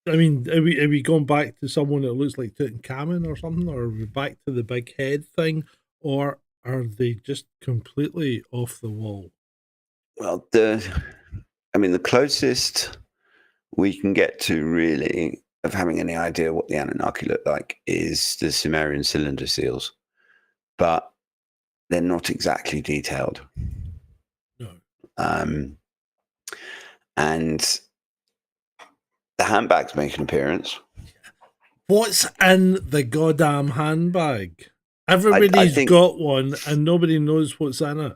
B: I mean, are we going back to someone that looks like Tutankhamun or something, or are we back to the big head thing, or are they just completely off the wall?
C: Well, the closest we can get to really of having any idea what the Anunnaki look like is the Sumerian cylinder seals, but they're not exactly detailed.
B: No.
C: And the handbags make an appearance.
B: What's in the goddamn handbag? Everybody's got one and nobody knows what's in it.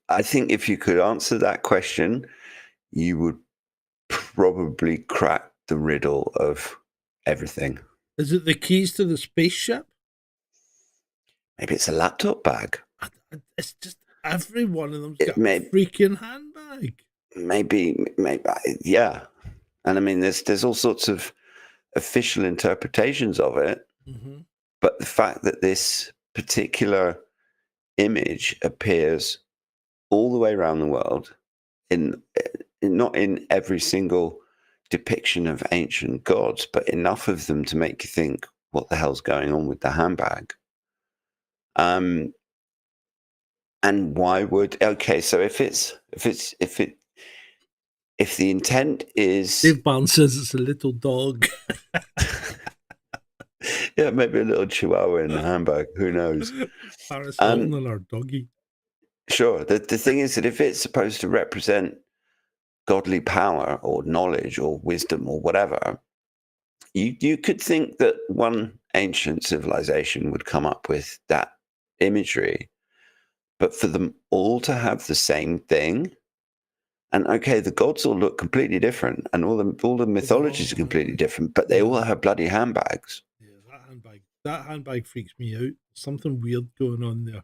C: I think if you could answer that question, you would probably crack the riddle of everything.
B: Is it the keys to the spaceship?
C: Maybe it's a laptop bag.
B: It's just every one of them's got a freaking handbag.
C: Maybe, yeah. And I mean, there's all sorts of official interpretations of it.
B: Mm-hmm.
C: But the fact that this particular image appears all the way around the world, not in every single depiction of ancient gods, but enough of them to make you think, what the hell's going on with the handbag? And why would so if the intent is,
B: Dave Barn says it's a little dog.
C: Yeah, maybe a little chihuahua in the handbag. Who knows?
B: Paris Hilton and our doggy.
C: Sure. The thing is that if it's supposed to represent godly power or knowledge or wisdom or whatever, you could think that one ancient civilization would come up with that imagery, but for them all to have the same thing, and okay, the gods all look completely different, and all the mythologies are completely different, but they all have bloody handbags.
B: Yeah, that handbag freaks me out. Something weird going on there.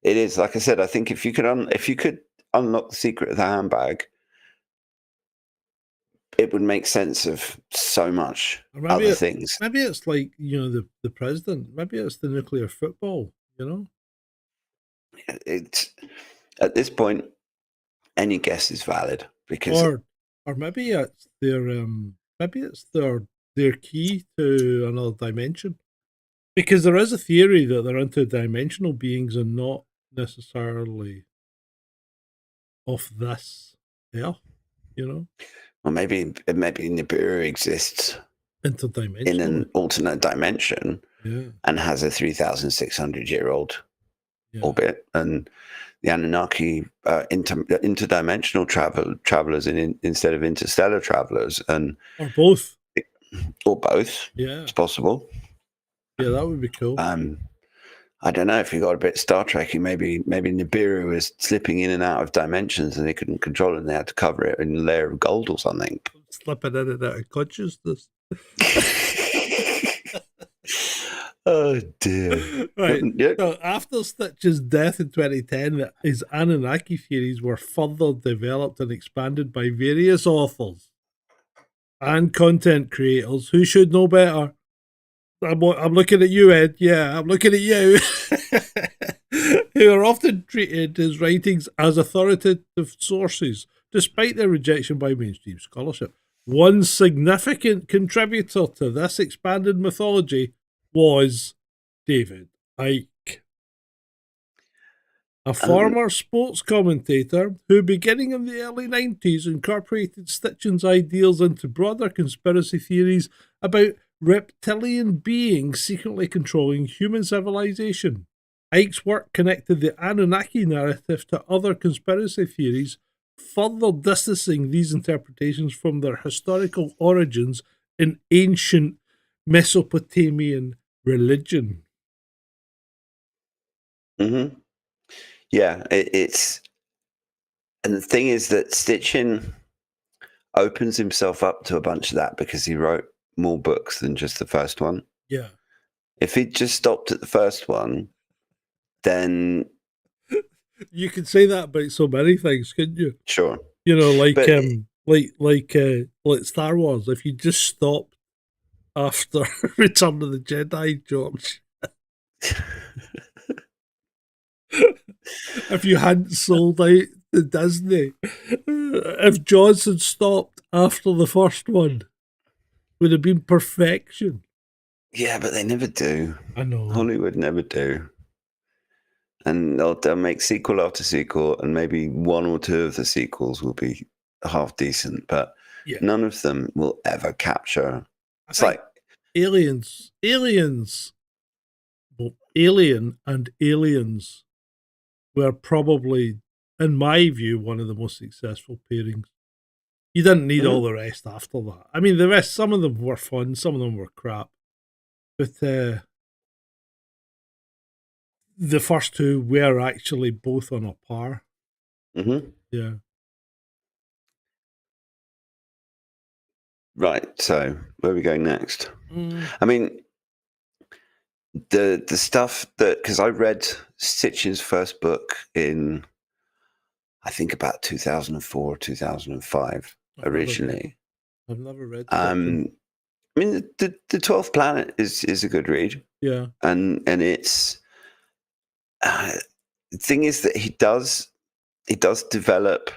C: It is, like I said, I think if you could unlock the secret of the handbag, it would make sense of so much other things.
B: Maybe it's like, the president. Maybe it's the nuclear football,
C: It's, at this point, any guess is valid, because
B: or maybe it's their key to another dimension. Because there is a theory that they're interdimensional beings and not necessarily of this earth,
C: Well, maybe Nibiru exists
B: interdimensional
C: in an alternate dimension,
B: yeah,
C: and has a 3,600-year-old orbit, and the Anunnaki interdimensional travelers instead of interstellar travelers,
B: or both.
C: Yeah, it's possible.
B: Yeah, that would be cool.
C: I don't know if you got a bit Star Trek-y. Maybe Nibiru was slipping in and out of dimensions, and they couldn't control it, and they had to cover it in a layer of gold or something.
B: Slipping in and out of consciousness.
C: Oh dear!
B: Right. So after Stitch's death in 2010, his Anunnaki theories were further developed and expanded by various authors and content creators who should know better. I'm looking at you, Ed. Yeah, I'm looking at you. Who are often treated his writings as authoritative sources, despite their rejection by mainstream scholarship. One significant contributor to this expanded mythology was David Icke, a former sports commentator who, beginning in the early 90s, incorporated Sitchin's ideas into broader conspiracy theories about reptilian beings secretly controlling human civilization. Icke's work connected the Anunnaki narrative to other conspiracy theories, further distancing these interpretations from their historical origins in ancient Mesopotamian religion.
C: Mm-hmm. Yeah, it's and the thing is that Sitchin opens himself up to a bunch of that because he wrote more books than just the first one.
B: Yeah.
C: If he'd just stopped at the first one, then
B: you could say that about so many things, couldn't you?
C: sure.
B: You know, like
C: But
B: like Star Wars. If you just stopped after Return of the Jedi, George. If you hadn't sold out to Disney, if Jaws had stopped after the first one, would have been perfection.
C: yeah, but they never do.
B: I know.
C: Hollywood never do. And they'll make sequel after sequel, and maybe one or two of the sequels will be half decent, but
B: Yeah.
C: none of them will ever capture. It's like
B: Aliens, well, Alien and Aliens were probably, in my view, one of the most successful pairings. You didn't need all the rest after that. I mean, the rest, some of them were fun, some of them were crap. But the first two were actually both on a par.
C: Mm-hmm.
B: Yeah.
C: Right. So where are we going next? I mean, the stuff that, because I read Sitchin's first book in, I think about 2004, 2005 originally.
B: I've never read.
C: I mean, the 12th Planet is a good read.
B: Yeah.
C: And it's the thing is that he does develop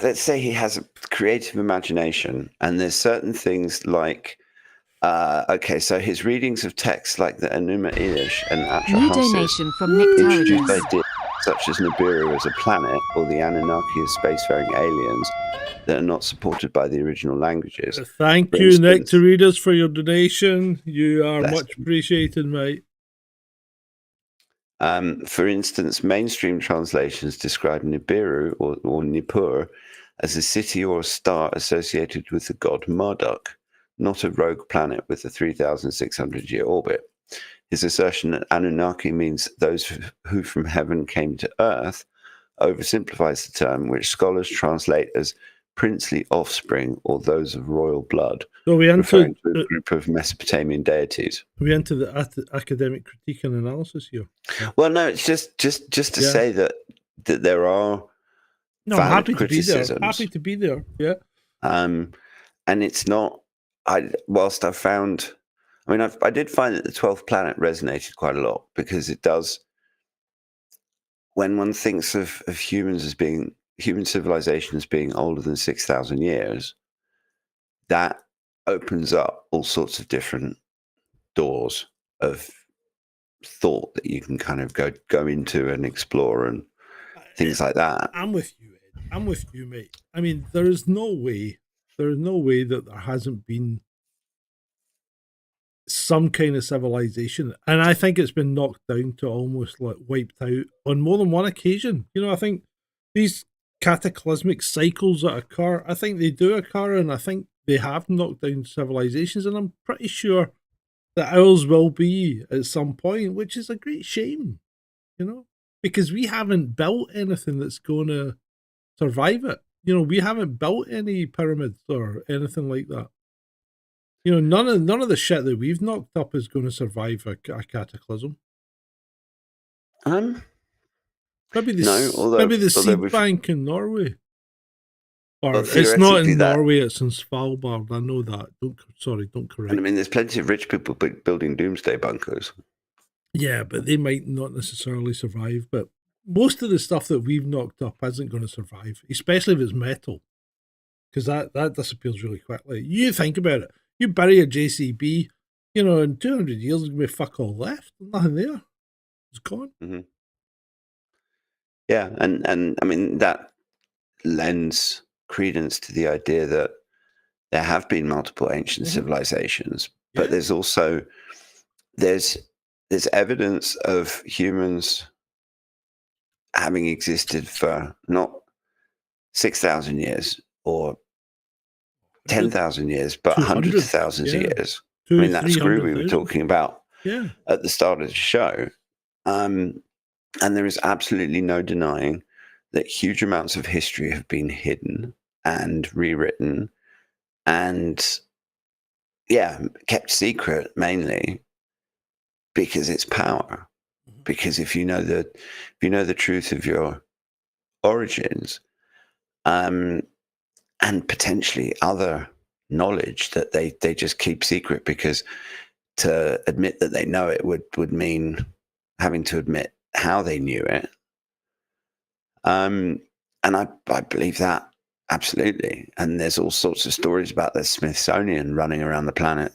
C: let's say he has a creative imagination, and there's certain things like okay, so his readings of texts like the Enuma Elish and
D: New
C: Atrahasis
D: donation from Nick
C: introduced
D: Taradas.
C: ideas such as Nibiru as a planet or the Anunnaki as spacefaring aliens that are not supported by the original languages.
B: Thank
C: For
B: you, Nick
C: instance-
B: Taradas, for your donation. You are
C: Bless
B: much appreciated, mate.
C: For instance, mainstream translations describe Nibiru or Nippur as a city or a star associated with the god Marduk, not a rogue planet with a 3,600-year orbit. His assertion that Anunnaki means those who from heaven came to earth oversimplifies the term, which scholars translate as princely offspring or those of royal blood,
B: So we
C: referring
B: into
C: to a group of Mesopotamian deities.
B: the academic critique and analysis here.
C: Well, no, it's just to
B: Yeah.
C: say that there are
B: No, I'm
C: valid
B: happy to be there.
C: criticisms.
B: Happy to be there. Yeah.
C: And it's not. Whilst I found, I mean, I did find that the 12th Planet resonated quite a lot because it does. When one thinks of humans as being human civilization as being older than 6,000 years, that opens up all sorts of different doors of thought that you can kind of go into and explore and things like that.
B: I'm with you, Ed. I'm with you, mate. I mean, there is no way that there hasn't been some kind of civilization, and I think it's been knocked down to almost like wiped out on more than one occasion. You know, I think these cataclysmic cycles that occur, I think they do occur, and I think they have knocked down civilizations, and I'm pretty sure that ours will be at some point, which is a great shame, you know, because we haven't built anything that's going to survive it. You know, we haven't built any pyramids or anything like that. You know, none of the shit that we've knocked up is going to survive a cataclysm. Maybe the
C: No, although
B: seed
C: we've-
B: bank in Norway. Or
C: Well,
B: it's not
C: theoretically
B: in
C: that-
B: Norway, it's in Svalbard. I know that. Don't correct.
C: And I mean, there's plenty of rich people building doomsday bunkers.
B: Yeah, but they might not necessarily survive. But most of the stuff that we've knocked up isn't going to survive, especially if it's metal, because that disappears really quickly. You think about it. You bury a JCB, in 200 years, there's going to be fuck all left. Nothing there. It's gone.
C: Mm-hmm. Yeah, and I mean, that lends credence to the idea that there have been multiple ancient civilizations, but there's also there's evidence of humans having existed for not 6,000 years or 10,000 years, but hundreds of thousands of years. I mean, that screw we were talking about at the start of the show. And there is absolutely no denying that huge amounts of history have been hidden and rewritten and, kept secret mainly because it's power. Because if you know the truth of your origins, and potentially other knowledge that they just keep secret, because to admit that they know it would mean having to admit how they knew it. And I believe that absolutely. And there's all sorts of stories about the Smithsonian running around the planet,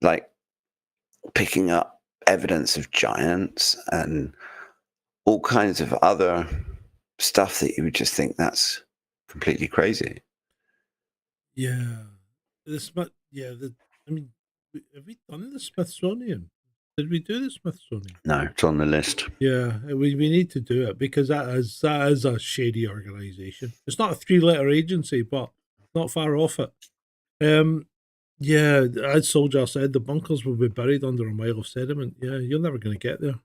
C: like picking up evidence of giants and all kinds of other stuff that you would just think that's completely crazy.
B: Yeah. Have we done the Smithsonian? Did we do the Smithsonian?
C: No, it's on the list.
B: Yeah, we need to do it because that is a shady organization. It's not a 3-letter agency, but not far off it. Yeah, as Soldier said, the bunkers will be buried under a mile of sediment. Yeah, you're never going to get there.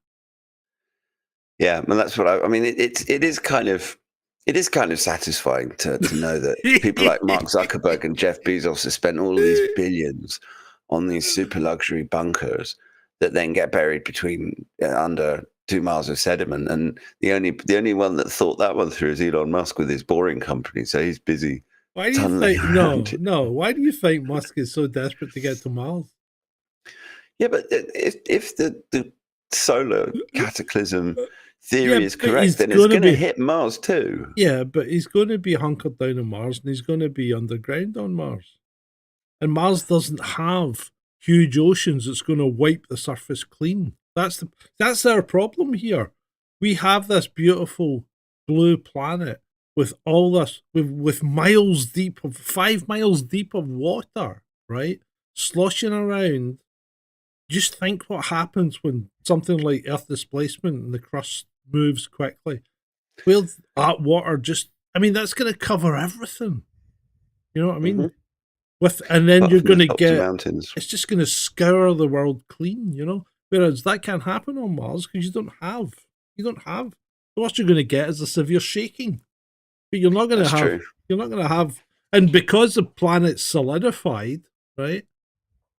C: Yeah, well, that's what I mean. It is kind of satisfying to know that people like Mark Zuckerberg and Jeff Bezos have spent all of these billions on these super luxury bunkers that then get buried between under 2 miles of sediment. And the only one that thought that one through is Elon Musk with his boring company. So he's busy.
B: Why do you think Why do you think Musk is so desperate to get to Mars?
C: Yeah, but if the solar cataclysm theory is correct, then it's going to hit Mars too.
B: Yeah, but he's going to be hunkered down on Mars, and he's going to be underground on Mars. And Mars doesn't have huge oceans that's going to wipe the surface clean. That's our problem here. We have this beautiful blue planet with all this, with miles deep of 5 miles deep of water, right? Sloshing around. Just think what happens when something like Earth displacement and the crust moves quickly. Well, that water that's going to cover everything. You know what I mean?
C: Mm-hmm.
B: And then you're going to get
C: mountains.
B: It's just going to scour the world clean, Whereas that can't happen on Mars because you don't have. The worst you're going to get is a severe shaking. But you're not going to have. True. You're not going to have, and because the planet's solidified, right?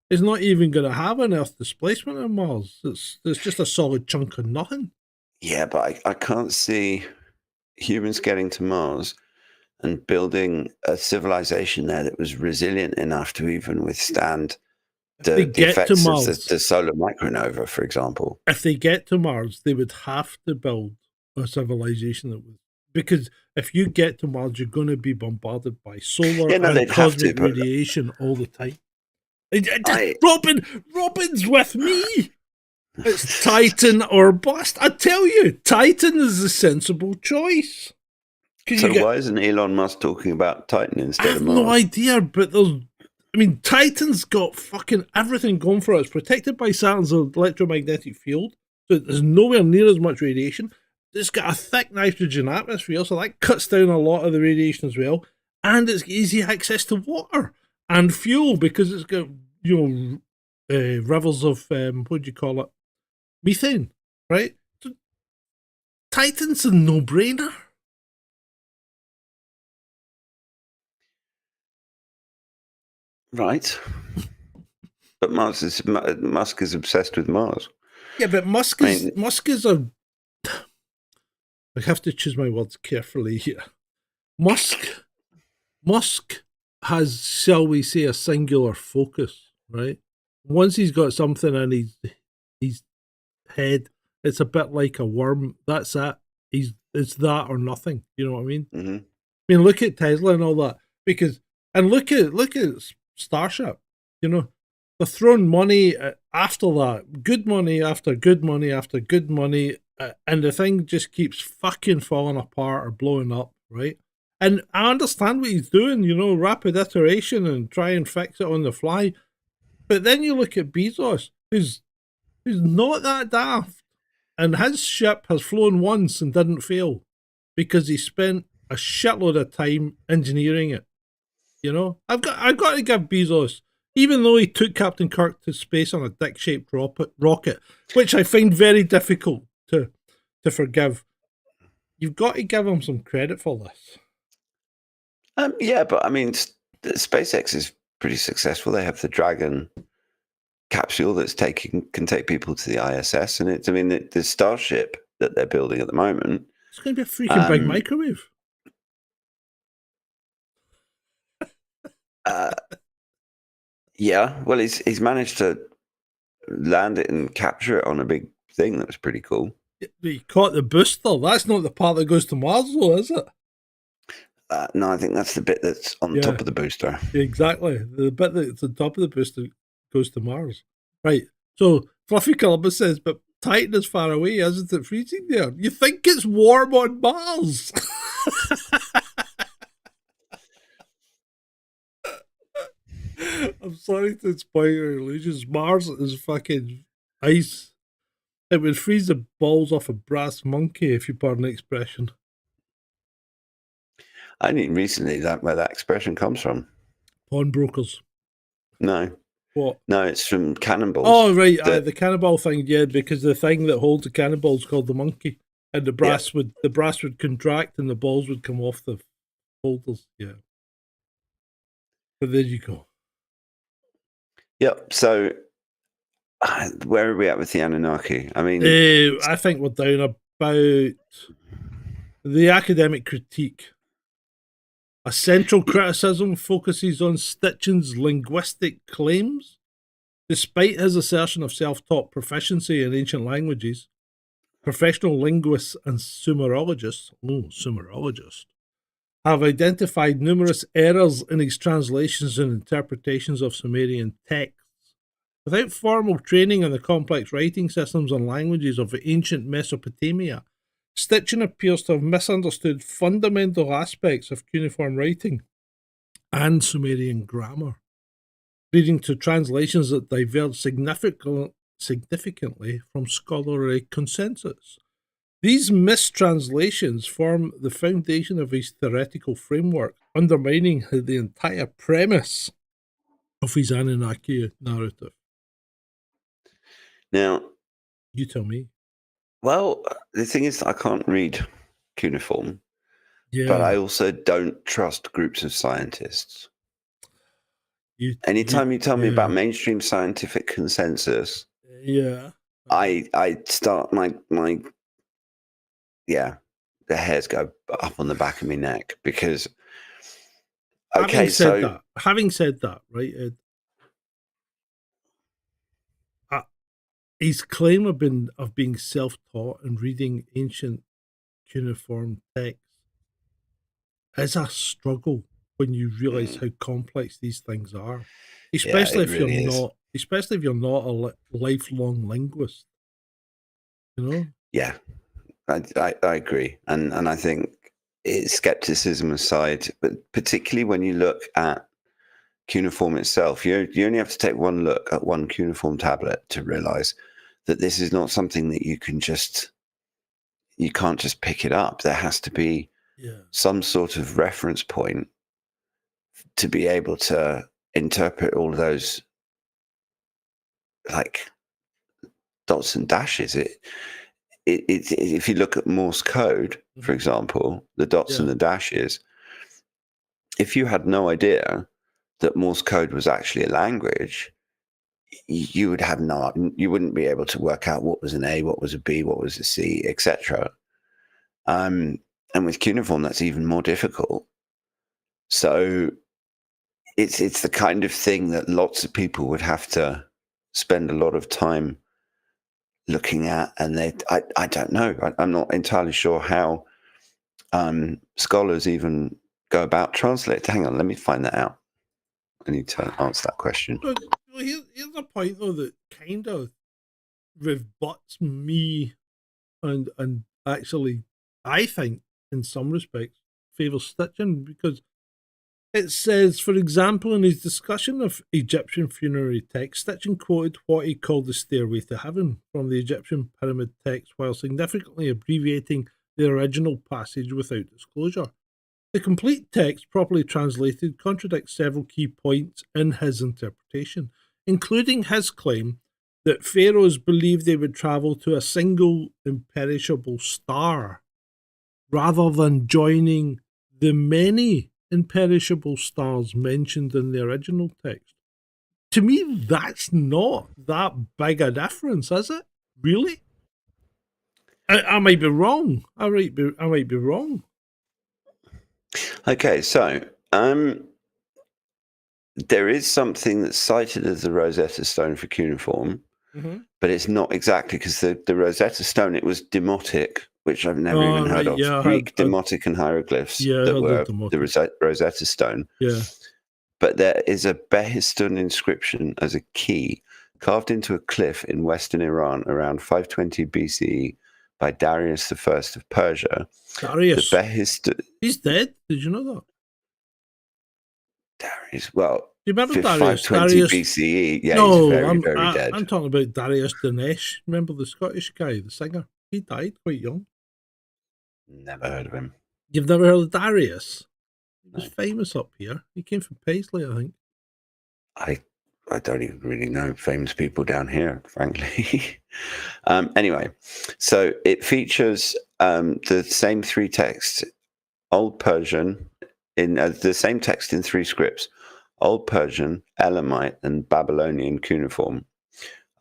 B: It's not even going to have an Earth displacement on Mars. It's just a solid chunk of nothing.
C: Yeah, but I can't see humans getting to Mars and building a civilization there that was resilient enough to even withstand the effects of the solar micronova, for example.
B: If they get to Mars, they would have to build a civilization that would. Because if you get to Mars, you're going to be bombarded by solar and cosmic radiation all the time. Robin's with me. It's Titan or bust. I tell you, Titan is the sensible choice.
C: So why isn't Elon Musk talking about Titan instead of Mars?
B: I have no idea, but Titan's got fucking everything going for it. It's protected by Saturn's electromagnetic field, so there's nowhere near as much radiation. It's got a thick nitrogen atmosphere, so that cuts down a lot of the radiation as well. And it's easy access to water and fuel because it's got, rivers of, methane, right? So Titan's a no-brainer.
C: Right. But Musk is obsessed with Mars.
B: Yeah, but Musk is a... I have to choose my words carefully here. Musk has, shall we say, a singular focus, right? Once he's got something in his head, it's a bit like a worm. That's it. It's that or nothing. You know what I mean?
C: Mm-hmm.
B: I mean, look at Tesla and all that. And look at Starship. You know, they're throwing money after that, good money after good money after good money, and the thing just keeps fucking falling apart or blowing up, right? And I understand what he's doing, you know, rapid iteration and try and fix it on the fly. But then you look at Bezos, who's not that daft, and his ship has flown once and didn't fail because he spent a shitload of time engineering it. You know, I've got to give Bezos, even though he took Captain Kirk to space on a dick-shaped rocket, which I find very difficult to forgive. You've got to give him some credit for this.
C: Yeah, but I mean, SpaceX is pretty successful. They have the Dragon capsule that's can take people to the ISS, and the Starship that they're building at the moment.
B: It's going to be a freaking big microwave.
C: Yeah, well, he's managed to land it and capture it on a big thing that was pretty cool.
B: He caught the booster. That's not the part that goes to Mars, though, is it?
C: No, I think that's the bit that's on top of the booster.
B: Exactly. The bit that's on top of the booster goes to Mars. Right. So Fluffy Columbus says, but Titan is far away, isn't it freezing there? You think it's warm on Mars? I'm sorry to spoil your illusions. Mars is fucking ice. It would freeze the balls off a brass monkey, if you pardon the expression.
C: I knew recently where that expression comes from.
B: Pawnbrokers.
C: No.
B: What?
C: No, it's from cannonballs.
B: Oh, right. The cannonball thing, yeah, because the thing that holds the cannonball is called the monkey. And the brass would contract and the balls would come off the holders. Yeah. But there you go.
C: Yep. So where are we at with the Anunnaki? I mean,
B: I think we're down about the academic critique. A central criticism focuses on Sitchin's linguistic claims. Despite his assertion of self-taught proficiency in ancient languages, professional linguists and Sumerologists have identified numerous errors in his translations and interpretations of Sumerian texts. Without formal training in the complex writing systems and languages of ancient Mesopotamia, Sitchin appears to have misunderstood fundamental aspects of cuneiform writing and Sumerian grammar, leading to translations that diverge significantly from scholarly consensus. These mistranslations form the foundation of his theoretical framework, undermining the entire premise of his Anunnaki narrative.
C: Now,
B: you tell me.
C: Well, the thing is, I can't read cuneiform, but I also don't trust groups of scientists. Anytime you tell me about mainstream scientific consensus, I start my the hairs go up on the back of my neck because.
B: Having said that, right, Ed, his claim of being self-taught and reading ancient cuneiform texts is a struggle when you realize how complex these things are, especially if you're not a lifelong linguist. You know?
C: Yeah, I agree, and I think skepticism aside, but particularly when you look at cuneiform itself, you only have to take one look at one cuneiform tablet to realize that this is not something that you can't just pick it up. There has to be some sort of reference point to be able to interpret all of those like dots and dashes. If you look at Morse code, for example, the dots and the dashes, if you had no idea that Morse code was actually a language, you wouldn't be able to work out what was an A, what was a B, what was a C, etc. And with cuneiform, that's even more difficult. So it's the kind of thing that lots of people would have to spend a lot of time looking at, and I don't know. I'm not entirely sure how scholars even go about translate. Hang on, let me find that out. I need to answer that question.
B: But here's a point though that kind of rebuts me, and actually, I think in some respects favors Stitchin, because it says, for example, in his discussion of Egyptian funerary texts, Stitchin quoted what he called the Stairway to Heaven from the Egyptian pyramid text while significantly abbreviating the original passage without disclosure. The complete text, properly translated, contradicts several key points in his interpretation, including his claim that pharaohs believed they would travel to a single imperishable star rather than joining the many imperishable stars mentioned in the original text. To me, that's not that big a difference, is it? Really? I might be wrong. I might be wrong.
C: Okay, so there is something that's cited as the Rosetta Stone for cuneiform, but it's not exactly, because the Rosetta Stone, it was demotic, which I've never even heard of.
B: Yeah,
C: Greek demotic and hieroglyphs that were the Rosetta Stone.
B: Yeah.
C: But there is a Behistun inscription as a key carved into a cliff in western Iran around 520 BCE by Darius I of Persia.
B: Darius.
C: The Behistun.
B: He's dead. Did you know that?
C: Darius. Well,
B: do you remember Darius?
C: 520 BCE. Yeah,
B: no,
C: he's very, very dead.
B: I'm talking about Darius Dinesh. Remember the Scottish guy, the singer? He died quite young.
C: Never heard of him.
B: You've never heard of Darius? He was famous up here. He came from Paisley, I think.
C: I don't even really know famous people down here, frankly. Anyway, so it features the same three texts, Old Persian, in the same text in three scripts: Old Persian, Elamite, and Babylonian cuneiform.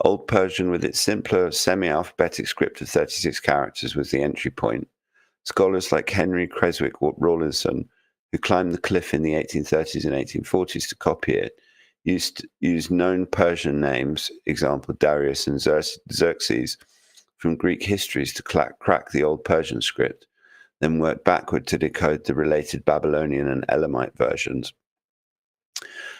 C: Old Persian, with its simpler semi-alphabetic script of 36 characters, was the entry point. Scholars like Henry Creswick Rawlinson, who climbed the cliff in the 1830s and 1840s to copy it, used known Persian names, example Darius and Xerxes, from Greek histories to crack the Old Persian script, then worked backward to decode the related Babylonian and Elamite versions.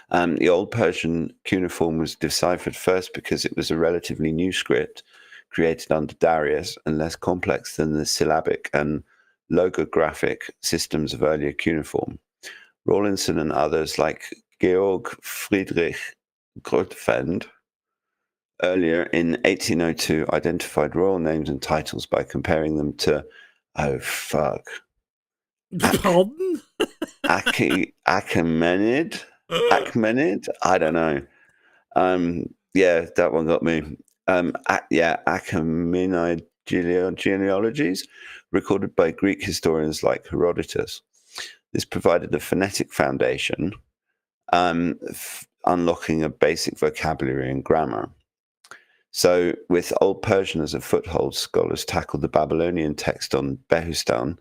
C: The Old Persian cuneiform was deciphered first because it was a relatively new script created under Darius and less complex than the syllabic and logographic systems of earlier cuneiform. Rawlinson and others like Georg Friedrich Grotefend earlier in 1802 identified royal names and titles by comparing them to,
B: Pardon?
C: Achaemenid? I don't know. Yeah, that one got me. Achaemenid genealogies recorded by Greek historians like Herodotus. This provided a phonetic foundation, unlocking a basic vocabulary and grammar. So with Old Persian as a foothold, scholars tackled the Babylonian text on Behistun,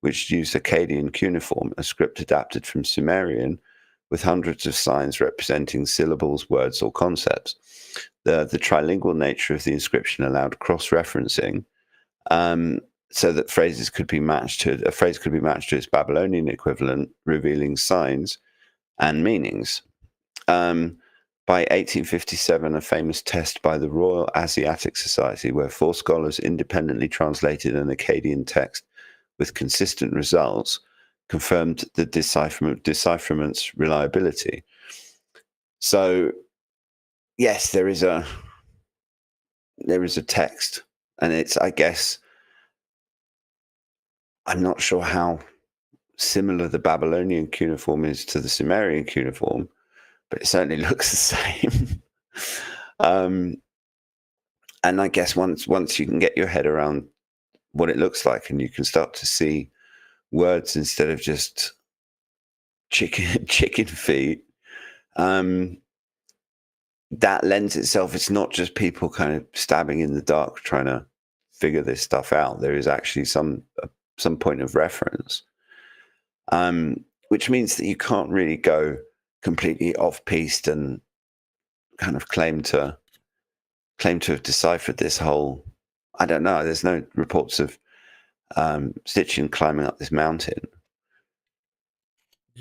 C: which used Akkadian cuneiform, a script adapted from Sumerian, with hundreds of signs representing syllables, words, or concepts. The trilingual nature of the inscription allowed cross-referencing, so that a phrase could be matched to its Babylonian equivalent, revealing signs and meanings. By 1857, a famous test by the Royal Asiatic Society, where 4 scholars independently translated an Akkadian text with consistent results, confirmed the decipherment's reliability. So, yes, there is a text, and it's, I guess, I'm not sure how similar the Babylonian cuneiform is to the Sumerian cuneiform, but it certainly looks the same. And I guess once you can get your head around what it looks like, and you can start to see words instead of just chicken feet, that lends itself. It's not just people kind of stabbing in the dark trying to figure this stuff out. There is actually some point of reference, which means that you can't really go completely off-piste and kind of claim to have deciphered this whole. I don't know. There's no reports of Sitchin climbing up this mountain,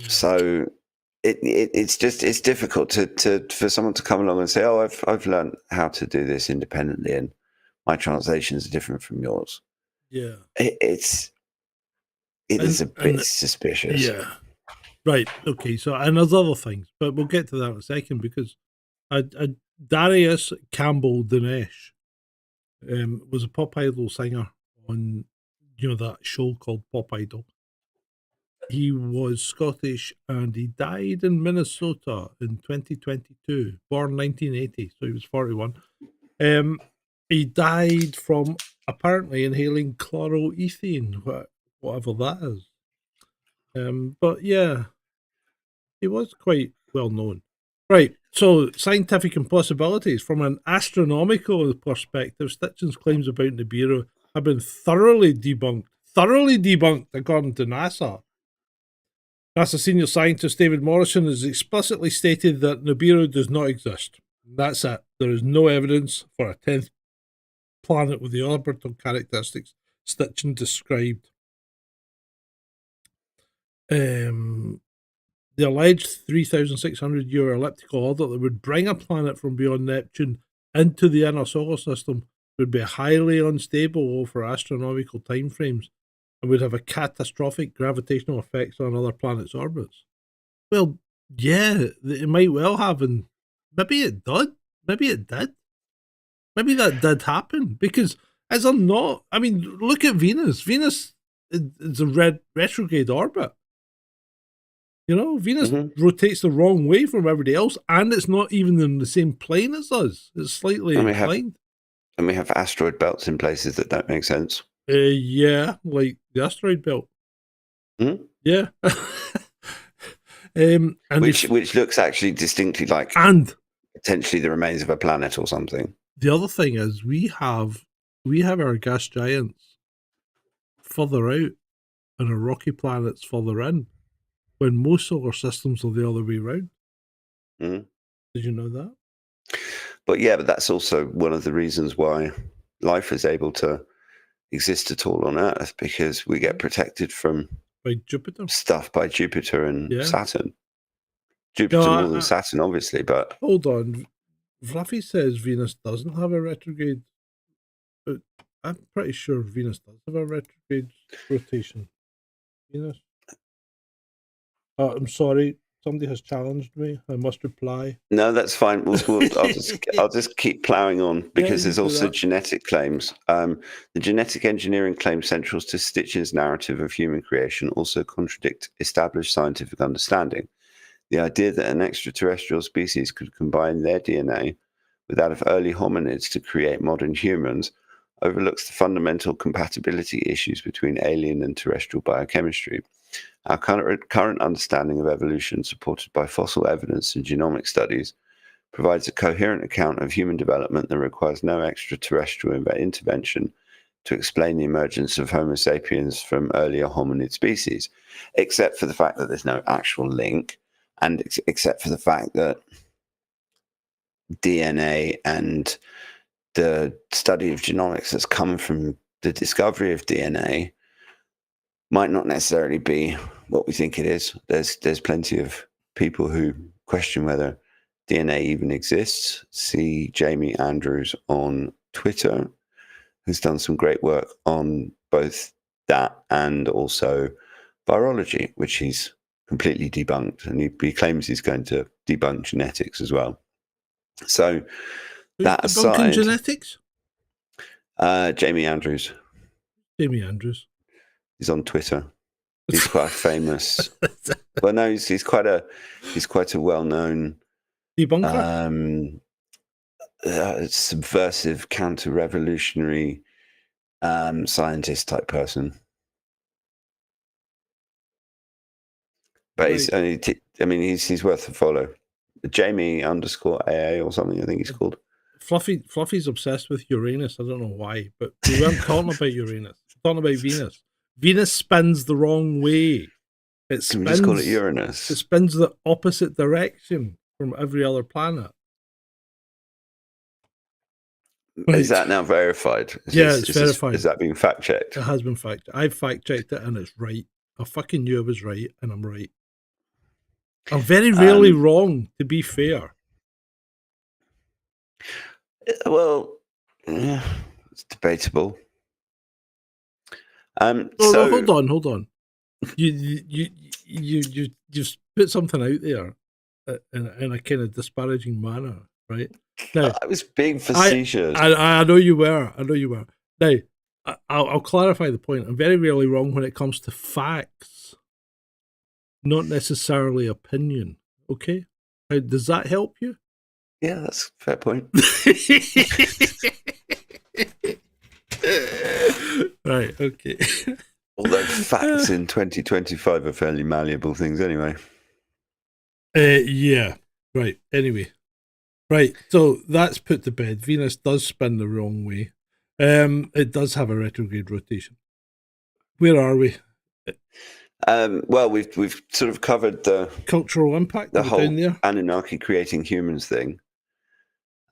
C: so it's difficult to for someone to come along and say, "Oh, I've learned how to do this independently, and my translations are different from yours."
B: Yeah,
C: it is a bit suspicious.
B: Yeah, right. Okay, so and there's other things, but we'll get to that in a second because Darius Campbell Dinesh was a pop idol singer on that show called Pop Idol. He was Scottish and he died in Minnesota in 2022, born 1980, so he was 41. He died from apparently inhaling chloroethane, whatever that is. But yeah, he was quite well known. Right, so scientific impossibilities. From an astronomical perspective, Stitchin's claims about Nibiru have been thoroughly debunked according to NASA. NASA senior scientist David Morrison has explicitly stated that Nibiru does not exist. That's it. There is no evidence for a 10th planet with the orbital characteristics Stitchin described. The alleged 3,600-year elliptical orbit that would bring a planet from beyond Neptune into the inner solar system would be highly unstable over astronomical timeframes and would have a catastrophic gravitational effects on other planets' orbits. Well, yeah, it might well have, and maybe it did. Maybe it did. Maybe that did happen, because as I'm not, I mean, look at Venus. Venus is a retrograde orbit. Venus rotates the wrong way from everybody else, and it's not even in the same plane as us. It's slightly inclined.
C: And we have asteroid belts in places that don't make sense.
B: Yeah, like the asteroid belt. Yeah. And
C: which looks actually distinctly like
B: and
C: potentially the remains of a planet or something.
B: The other thing is we have our gas giants further out and our rocky planets further in, when most solar systems are the other way around. Did you know that?
C: But that's also one of the reasons why life is able to exist at all on Earth, because we get protected from
B: by Jupiter
C: and Saturn. Jupiter more than Saturn, obviously, but
B: hold on. Fluffy says Venus doesn't have a retrograde, but I'm pretty sure Venus does have a retrograde rotation. Venus. I'm sorry, somebody has challenged me. I must reply.
C: No, that's fine. I'll just keep ploughing on, because there's also genetic claims. The genetic engineering claims central to Stitchin's narrative of human creation also contradict established scientific understanding. The idea that an extraterrestrial species could combine their DNA with that of early hominids to create modern humans overlooks the fundamental compatibility issues between alien and terrestrial biochemistry. Our current understanding of evolution, supported by fossil evidence and genomic studies, provides a coherent account of human development that requires no extraterrestrial intervention to explain the emergence of Homo sapiens from earlier hominid species, except for the fact that there's no actual link, and except for the fact that DNA and the study of genomics that's come from the discovery of DNA might not necessarily be what we think it is. There's plenty of people who question whether DNA even exists. See Jamie Andrews on Twitter, who's done some great work on both that and also virology, which he's completely debunked, and he claims he's going to debunk genetics as well. So that aside,
B: genetics.
C: Jamie Andrews. He's on Twitter. He's quite famous. Well, no, he's quite a well-known
B: debunker,
C: subversive, counter-revolutionary scientist type person. But he's only. He's worth a follow. Jamie_AA or something, I think he's called.
B: Fluffy's obsessed with Uranus. I don't know why, but we weren't talking about Uranus. We're talking about Venus. Venus spins the wrong way.
C: Can we just call it Uranus?
B: It spins the opposite direction from every other planet.
C: Is that now verified?
B: It's verified.
C: Is that being fact checked?
B: It has been fact. I've fact checked it and it's right. I fucking knew I was right, and I'm right. I'm very rarely wrong, to be fair.
C: Well, yeah, it's debatable.
B: No, hold on. You just put something out there in a kind of disparaging manner, right? Now,
C: I was being facetious.
B: I know you were. Now, I'll clarify the point. I'm very rarely wrong when it comes to facts, not necessarily opinion. Okay, does that help you?
C: Yeah, that's a fair point.
B: Right. Okay.
C: Although facts in 2025 are fairly malleable things anyway.
B: Yeah. Right. Anyway. Right. So that's put to bed. Venus does spin the wrong way. It does have a retrograde rotation. Where are we?
C: Well, we've sort of covered the
B: cultural impact,
C: the whole
B: down there.
C: Anunnaki creating humans thing.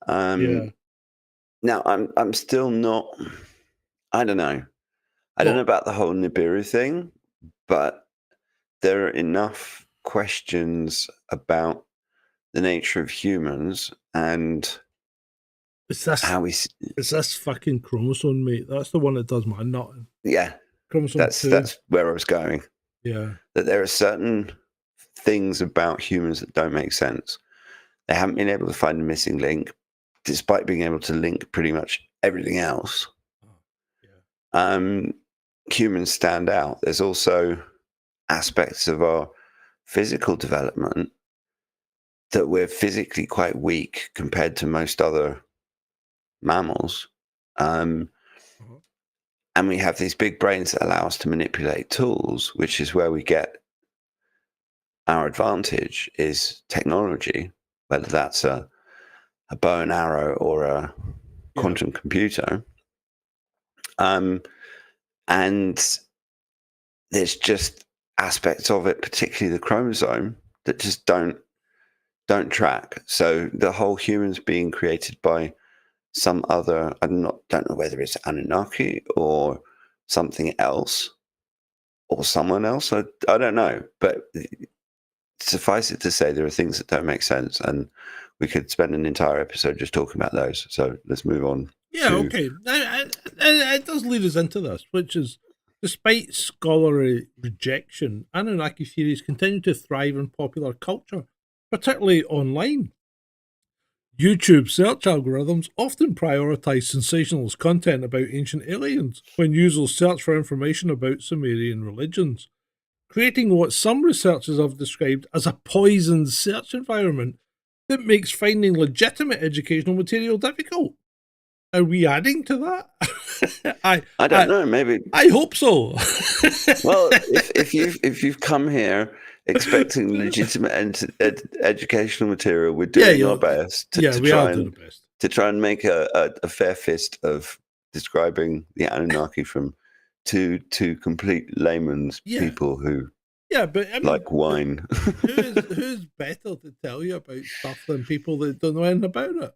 B: Yeah.
C: Now I'm still not. I don't know. I don't know about the whole Nibiru thing, but there are enough questions about the nature of humans and how we.
B: It's this fucking chromosome, mate. That's the one that does my nutting.
C: Yeah,
B: chromosome.
C: That's where I was going.
B: Yeah,
C: that there are certain things about humans that don't make sense. They haven't been able to find a missing link, despite being able to link pretty much everything else. Humans stand out. There's also aspects of our physical development that we're physically quite weak compared to most other mammals. And we have these big brains that allow us to manipulate tools, which is where we get our advantage, is technology, whether that's a bow and arrow or a quantum computer. And there's just aspects of it, particularly the chromosome, that just don't track. So the whole humans being created by some other, don't know whether it's Anunnaki or something else or someone else. I don't know, but suffice it to say, there are things that don't make sense, and we could spend an entire episode just talking about those. So let's move on.
B: Yeah, okay. It does lead us into this, which is, despite scholarly rejection, Anunnaki theories continue to thrive in popular culture, particularly online. YouTube search algorithms often prioritize sensationalist content about ancient aliens when users search for information about Sumerian religions, creating what some researchers have described as a poisoned search environment that makes finding legitimate educational material difficult. Are we adding to that?
C: I don't know. Maybe
B: I hope so.
C: Well, if you've come here expecting legitimate educational material, we're doing our best to try and make a fair fist of describing the Anunnaki from two complete layman's people who
B: but I mean,
C: like wine.
B: who's better to tell you about stuff than people that don't know anything about it?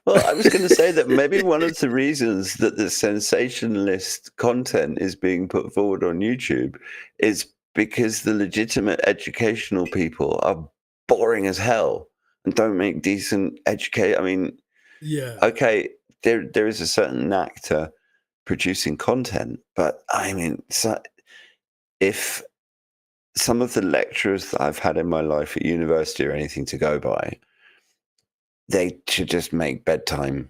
C: Well, I was going to say that maybe one of the reasons that the sensationalist content is being put forward on YouTube is because the legitimate educational people are boring as hell and don't make decent I mean, okay, there is a certain knack to producing content, but I mean, if some of the lecturers that I've had in my life at university are anything to go by, they should just make bedtime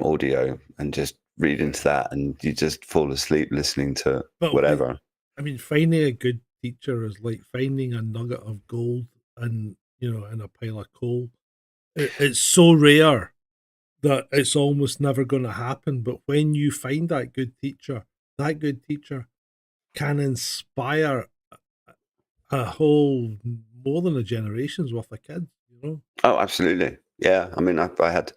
C: audio and just read into that, and you just fall asleep listening to whatever.
B: I mean, finding a good teacher is like finding a nugget of gold in a pile of coal. It's so rare that it's almost never going to happen. But when you find that good teacher can inspire a whole, more than a generation's worth of kids.
C: Oh, absolutely. Yeah. I mean, I had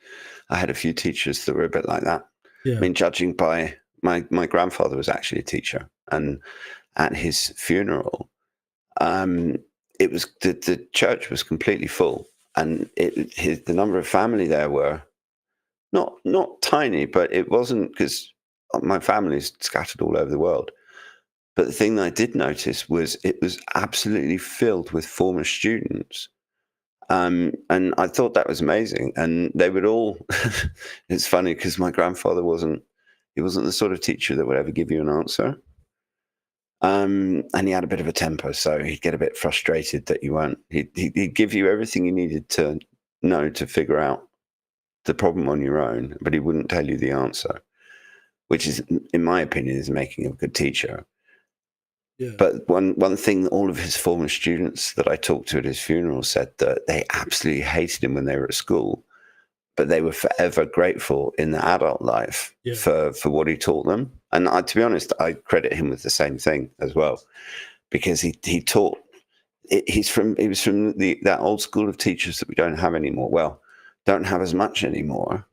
C: a few teachers that were a bit like that.
B: Yeah.
C: I mean, judging by my grandfather was actually a teacher, and at his funeral, it was the church was completely full, and the number of family there were not tiny, but it wasn't, because my family's scattered all over the world. But the thing that I did notice was it was absolutely filled with former students. And I thought that was amazing. And they would all, it's funny because my grandfather wasn't the sort of teacher that would ever give you an answer. And he had a bit of a temper, so he'd get a bit frustrated that you weren't, he'd give you everything you needed to know to figure out the problem on your own, but he wouldn't tell you the answer, which is, in my opinion, is making a good teacher.
B: Yeah.
C: But one thing that all of his former students that I talked to at his funeral said that they absolutely hated him when they were at school, but they were forever grateful in their adult life for what he taught them. And to be honest, I credit him with the same thing as well, because he taught. He was from that old school of teachers that we don't have anymore. Well, don't have as much anymore,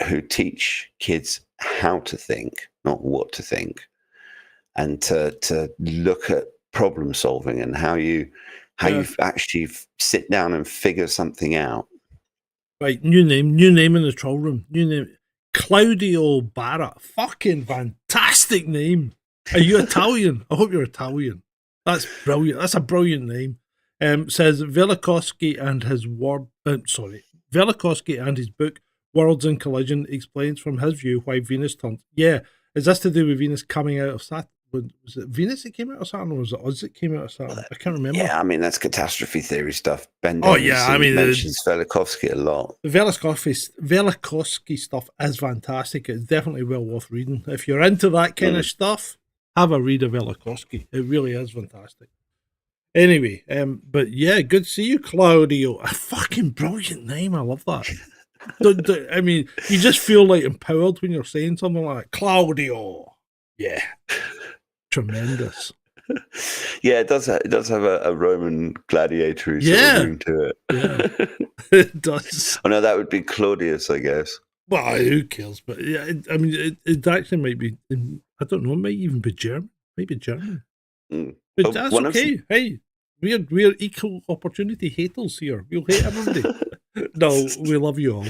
C: who teach kids how to think, not what to think. And to look at problem solving and how you actually sit down and figure something out.
B: Right, new name in the troll room. New name, Claudio Barra. Fucking fantastic name. Are you Italian? I hope you're Italian. That's brilliant. That's a brilliant name. Says Velikovsky and his Velikovsky and his book Worlds in Collision explains from his view why Venus turned. Yeah, is this to do with Venus coming out of Saturn? Was it Venus that came out of Saturn, or was it us that came out of Saturn? I can't remember.
C: Yeah, I mean, that's catastrophe theory stuff. Ben mentions Velikovsky a lot.
B: The Velikovsky stuff is fantastic. It's definitely well worth reading. If you're into that kind of stuff, have a read of Velikovsky. It really is fantastic. Anyway, but yeah, good to see you, Claudio. A fucking brilliant name. I love that. I mean, you just feel like empowered when you're saying something like Claudio. Yeah. Tremendous.
C: Yeah, it does have a Roman gladiator sort of ring to it.
B: Yeah. It does.
C: Oh no, that would be Claudius, I guess.
B: Well, who cares? But yeah, I mean, it actually might be. I don't know. It might even be German. Maybe German. But that's okay. Hey, we're equal opportunity haters here. We'll hate everybody. No, we love you all.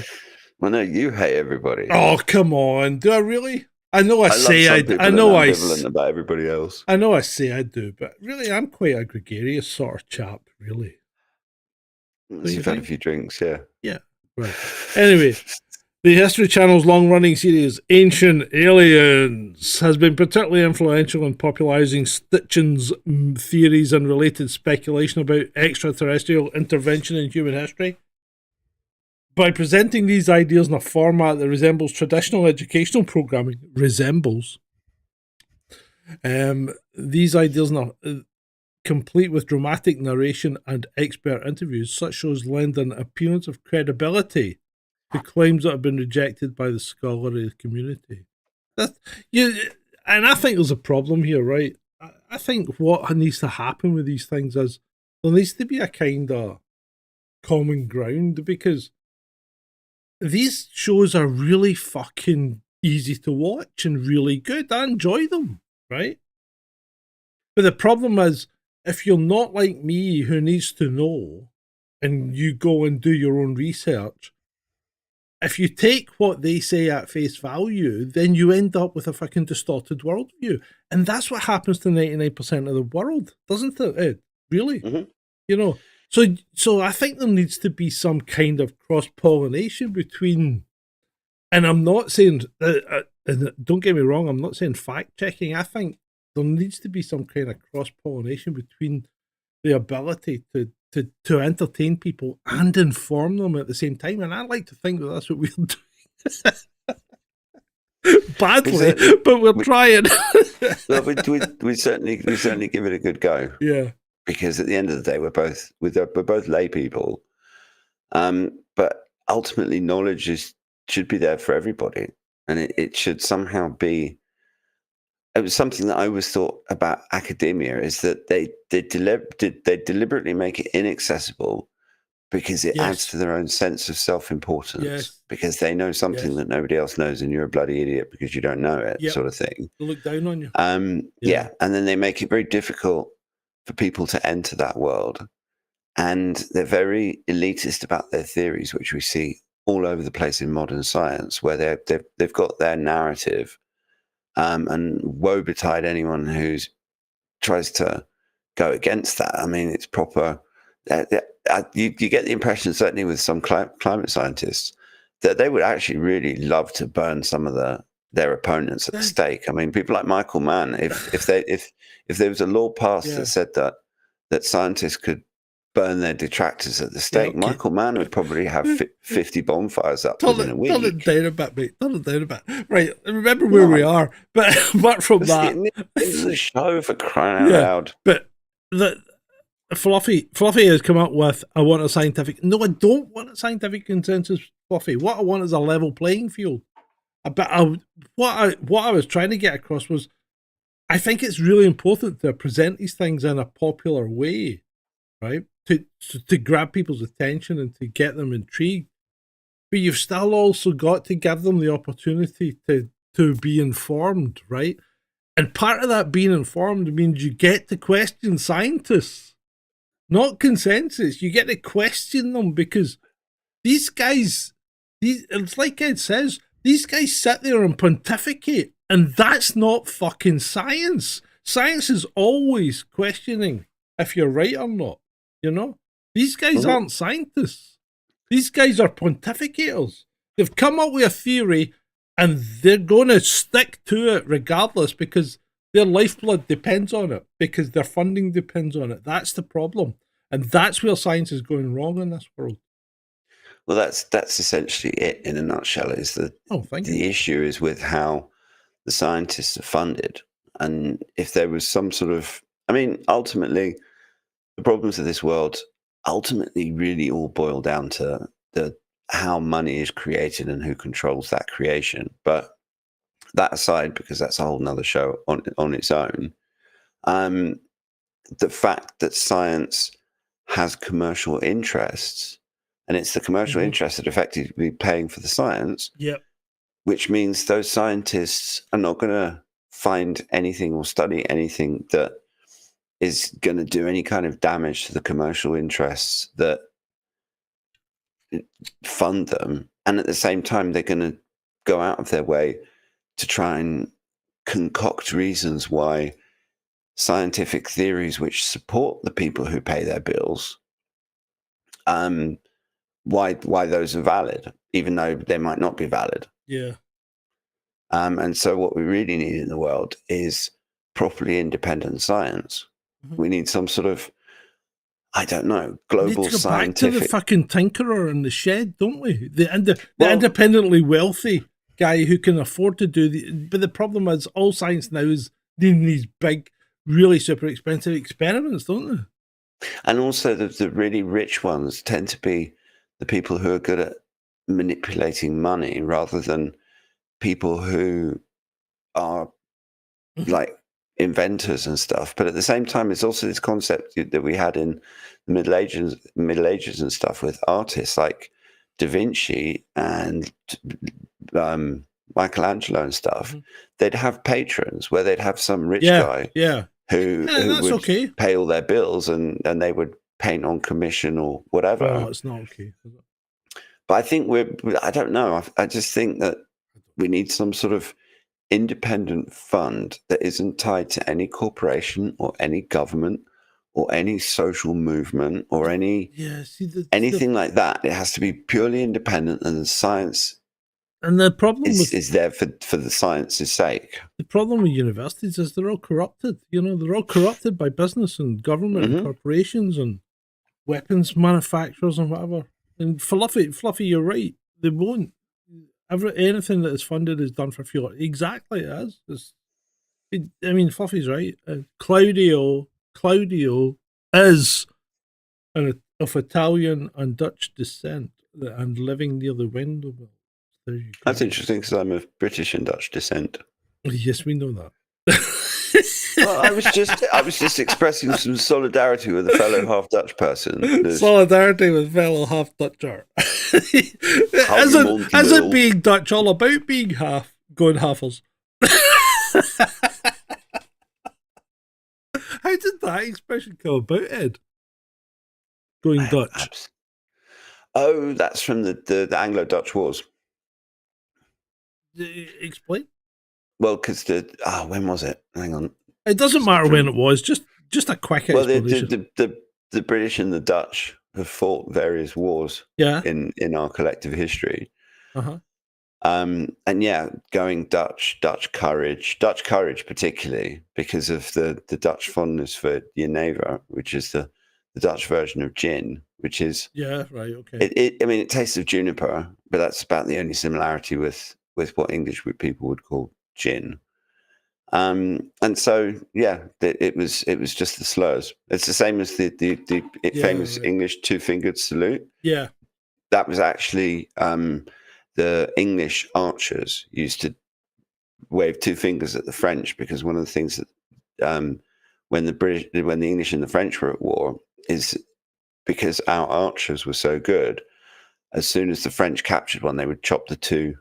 C: Well, no, you hate everybody.
B: Oh, come on. Do I really? I know I say I do. I know
C: I'm ambivalent about everybody else.
B: I know I say I do, but really, I'm quite a gregarious sort of chap, really.
C: You've had a few drinks, yeah.
B: Yeah, right. Anyway, the History Channel's long-running series, Ancient Aliens, has been particularly influential in popularizing Sitchin's theories and related speculation about extraterrestrial intervention in human history. By presenting these ideas in a format that resembles traditional educational programming, these ideas are complete with dramatic narration and expert interviews, such shows lend an appearance of credibility to claims that have been rejected by the scholarly community. And I think there's a problem here, right? I think what needs to happen with these things is there needs to be a kind of common ground, because these shows are really fucking easy to watch and really good. I enjoy them, right? But the problem is, if you're not like me who needs to know and you go and do your own research, if you take what they say at face value, then you end up with a fucking distorted worldview. And that's what happens to 99% of the world, doesn't it, Ed? Really?
C: Mm-hmm.
B: You know? So I think there needs to be some kind of cross-pollination between, and I'm not saying, and don't get me wrong, I'm not saying fact-checking. I think there needs to be some kind of cross-pollination between the ability to entertain people and inform them at the same time. And I like to think that that's what we're doing. Badly, but we're trying.
C: Well, we certainly give it a good go.
B: Yeah.
C: Because at the end of the day, we're both lay people, but ultimately knowledge should be there for everybody, and it should somehow be. It was something that I always thought about academia, is that they deliberately make it inaccessible because it adds to their own sense of self-importance.
B: Yes.
C: Because they know something that nobody else knows, and you're a bloody idiot because you don't know it, sort of thing.
B: They look down on you.
C: Yeah, and then they make it very difficult for people to enter that world, and they're very elitist about their theories, which we see all over the place in modern science, where they've got their narrative, and woe betide anyone who tries to go against that. I mean, it's proper. You get the impression, certainly with some climate scientists, that they would actually really love to burn some of their opponents at the stake. I mean, people like Michael Mann, if there was a law passed that said that scientists could burn their detractors at the stake, Michael Mann would probably have 50 bonfires up within a week.
B: Turn it down a bit, mate. Turn it down a bit. Right, remember where we are. But apart from that,
C: it's the show, for crying out loud.
B: But Fluffy has come up with, I want a scientific. No, I don't want a scientific consensus, Fluffy. What I want is a level playing field. But what I was trying to get across was, I think it's really important to present these things in a popular way, right? To grab people's attention and to get them intrigued. But you've still also got to give them the opportunity to be informed, right? And part of that being informed means you get to question scientists, not consensus. You get to question them, because these guys, it's like Ed says, these guys sit there and pontificate, and that's not fucking science. Science is always questioning if you're right or not, you know? These guys aren't scientists. These guys are pontificators. They've come up with a theory, and they're going to stick to it regardless, because their lifeblood depends on it, because their funding depends on it. That's the problem. And that's where science is going wrong in this world.
C: Well, that's essentially it in a nutshell. Is that the issue is with how the scientists are funded, and if there was some sort of, I mean, ultimately, the problems of this world ultimately really all boil down to how money is created and who controls that creation. But that aside, because that's a whole nother show on its own, the fact that science has commercial interests, and it's the commercial interests that effectively paying for the science, which means those scientists are not going to find anything or study anything that is going to do any kind of damage to the commercial interests that fund them. And at the same time, they're going to go out of their way to try and concoct reasons why scientific theories which support the people who pay their bills, why those are valid, even though they might not be valid.
B: Yeah.
C: And so what we really need in the world is properly independent science. We need some sort of, I don't know, global scientific.
B: Back to the fucking tinkerer in the shed, don't we? The independently wealthy guy who can afford to do but the problem is all science now is doing these big, really super expensive experiments, don't they?
C: And also the really rich ones tend to be the people who are good at manipulating money, rather than people who are like inventors and stuff. But at the same time, it's also this concept that we had in the Middle Ages and stuff, with artists like Da Vinci and Michelangelo and stuff. They'd have patrons where they'd have some rich guy who would pay all their bills, and they would paint on commission or whatever.
B: Oh, it's not okay.
C: But I think I don't know. I just think that we need some sort of independent fund that isn't tied to any corporation or any government or any social movement or anything like that. It has to be purely independent, and the science
B: and the problem
C: is there for the science's sake.
B: The problem with universities is they're all corrupted. You know, they're all corrupted by business and government and corporations and weapons manufacturers and whatever. And Fluffy, you're right. They won't. Anything that is funded is done for fuel. Exactly, it is. I mean, Fluffy's right. Claudio is of Italian and Dutch descent and living near the window. There you go.
C: That's interesting, because I'm of British and Dutch descent.
B: Yes, we know that.
C: Well, I was just expressing some solidarity with a fellow half Dutch person.
B: Solidarity with fellow half Dutcher. Isn't being Dutch all about being half, going halfers? How did that expression come about, Ed? Going Dutch.
C: Oh, that's from the Anglo-Dutch Wars.
B: Explain.
C: Well, because when was it? Hang on.
B: It doesn't matter when it was. Just a quick explanation.
C: Well, the British and the Dutch have fought various wars.
B: Yeah.
C: In our collective history.
B: Uh-huh.
C: And yeah, going Dutch courage particularly because of the Dutch fondness for Jenever, which is the Dutch version of gin, which is
B: right, okay.
C: It tastes of juniper, but that's about the only similarity with what English people would call gin. And so yeah, it was just the slurs. It's the same as the famous English two-fingered salute.
B: Yeah,
C: that was actually the English archers used to wave two fingers at the French, because one of the things that when the English and the French were at war is because our archers were so good, as soon as the French captured one, they would chop the two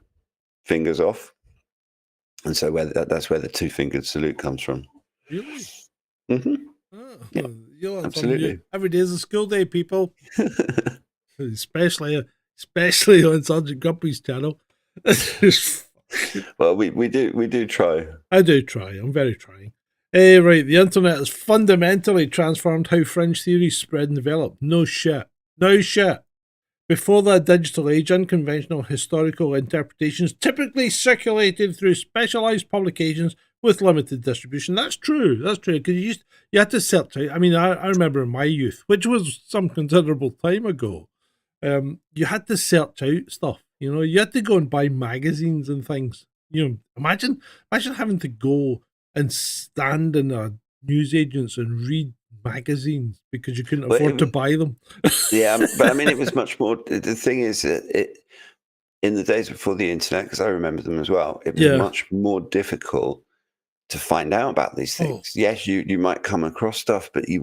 C: fingers off. And so that's where the two-fingered salute comes from.
B: Really?
C: Mm-hmm.
B: Oh,
C: yeah, absolutely.
B: Every day is a school day, people. especially on Sergeant Grumpy's channel.
C: Well, we do try.
B: I do try. I'm very trying. Right, the internet has fundamentally transformed how fringe theories spread and develop. No shit. Before the digital age, unconventional historical interpretations typically circulated through specialized publications with limited distribution. That's true, because you had to search out. I mean, I remember in my youth, which was some considerable time ago, you had to search out stuff. You had to go and buy magazines and things. Imagine having to go and stand in a newsagents and read magazines because you couldn't afford to buy them.
C: Yeah, but I mean, it was much more. The thing is, in the days before the internet, because I remember them as well, it was much more difficult to find out about these things. Yes, you might come across stuff, but you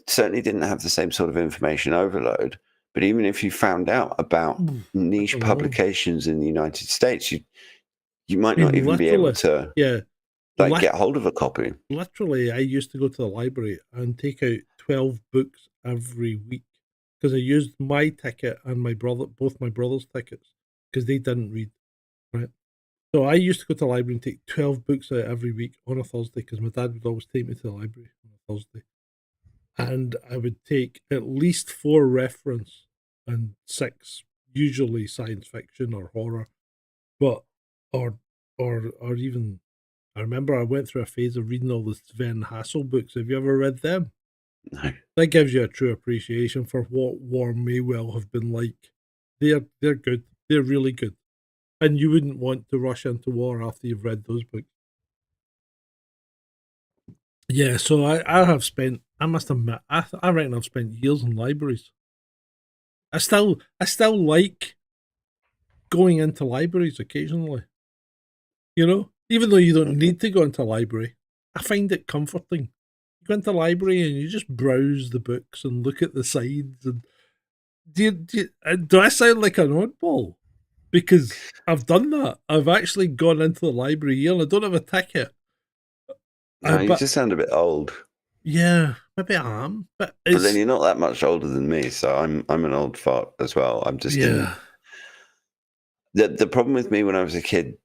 C: certainly didn't have the same sort of information overload. But even if you found out about niche publications in the United States, you might not even be able to get hold of a copy.
B: Literally, I used to go to the library and take out 12 books every week because I used my ticket and both my brother's tickets, because they didn't read, right? So I used to go to the library and take 12 books out every week on a Thursday, because my dad would always take me to the library on a Thursday. And I would take at least 4 reference and 6, usually science fiction or horror, but or even, I remember I went through a phase of reading all the Sven Hassel books. Have you ever read them?
C: No.
B: That gives you a true appreciation for what war may well have been like. They're good. They're really good. And you wouldn't want to rush into war after you've read those books. Yeah, so I must admit, I reckon I've spent years in libraries. I still like going into libraries occasionally. Even though you don't need to go into a library, I find it comforting. You go into a library and you just browse the books and look at the sides. And do I sound like an oddball? Because I've done that. I've actually gone into the library here and I don't have a ticket.
C: No, you just sound a bit old.
B: Yeah, maybe I am. But
C: then you're not that much older than me, so I'm an old fart as well. I'm just the problem with me when I was a kid,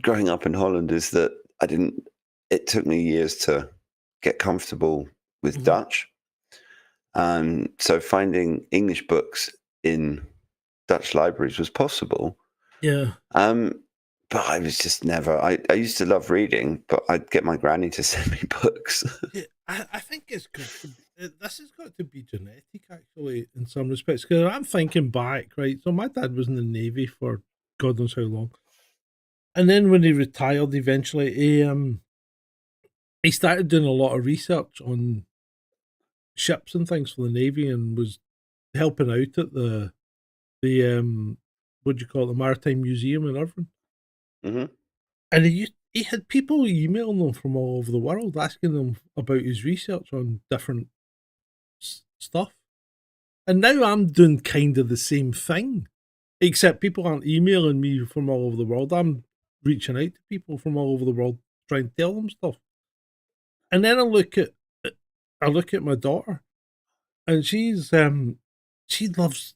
C: growing up in Holland, is that it took me years to get comfortable with Dutch. So finding English books in Dutch libraries was possible.
B: Yeah.
C: But I was just never. I used to love reading, but I'd get my granny to send me books.
B: Yeah, I think this has got to be genetic, actually, in some respects. Because I'm thinking back, right? So my dad was in the Navy for God knows how long, and then when he retired, eventually, he started doing a lot of research on ships and things for the Navy, and was helping out at the what do you call it, the Maritime Museum in Irvine.
C: Mm-hmm.
B: And he had people emailing him from all over the world asking him about his research on different stuff. And now I'm doing kind of the same thing, except people aren't emailing me from all over the world. I'm reaching out to people from all over the world, trying to tell them stuff. And then I look at my daughter, and she loves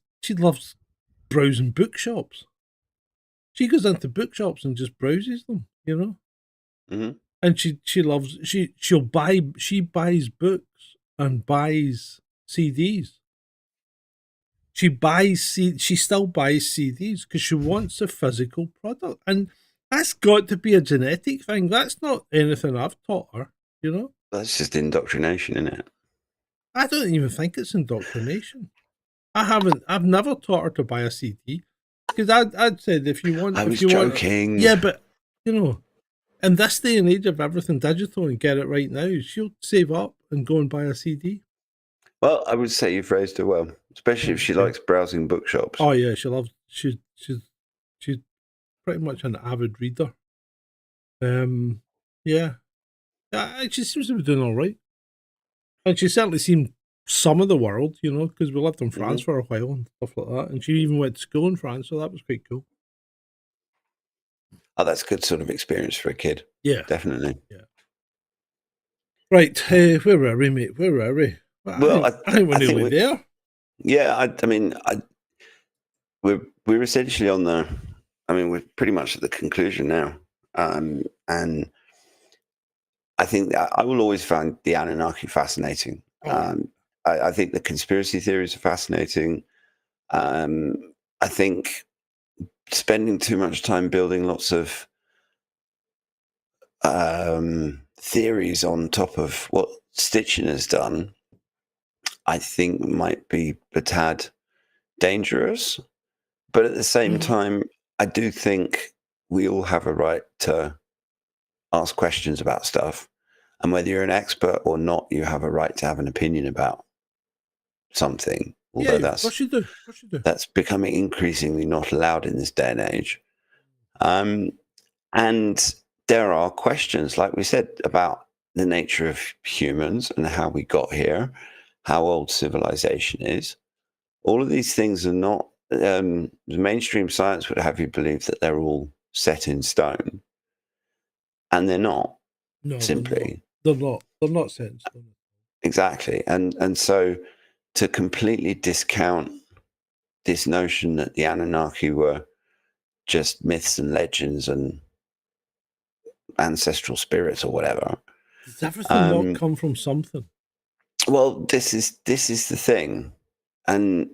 B: browsing bookshops. She goes into bookshops and just browses them, you know.
C: Mm-hmm.
B: And she buys books and buys CDs. She still buys CDs because she wants a physical product, and that's got to be a genetic thing. That's not anything I've taught her, you know.
C: That's just indoctrination, isn't it?
B: I don't even think it's indoctrination. I've never taught her to buy a CD because I'd said if you want,
C: I was
B: if you
C: joking.
B: want, yeah, but you know, in this day and age of everything digital and get it right now, she'll save up and go and buy a CD.
C: Well, I would say you've raised her well, especially if she likes browsing bookshops.
B: Oh yeah, she's pretty much an avid reader. Yeah, she seems to be doing all right, and she's certainly seen some of the world, you know, because we lived in France for a while and stuff like that, and she even went to school in France, so that was quite cool.
C: Oh, that's a good sort of experience for a kid.
B: Yeah,
C: definitely.
B: Yeah. Right, where were we, mate? Where were we?
C: Well,
B: I think we're nearly there.
C: Yeah, we're essentially on the. I mean, we're pretty much at the conclusion now, and I think that I will always find the Anunnaki fascinating. I think the conspiracy theories are fascinating. I think spending too much time building lots of theories on top of what Sitchin has done, I think might be a tad dangerous. But at the same time, I do think we all have a right to ask questions about stuff. And whether you're an expert or not, you have a right to have an opinion about something. Although that's becoming increasingly not allowed in this day and age. And there are questions, like we said, about the nature of humans and how we got here, how old civilization is. All of these things are not, the mainstream science would have you believe that they're all set in stone. And they're not.
B: No,
C: simply.
B: They're not set in stone.
C: Exactly. And so to completely discount this notion that the Anunnaki were just myths and legends and ancestral spirits or whatever.
B: Does everything not come from something?
C: Well, this is the thing. And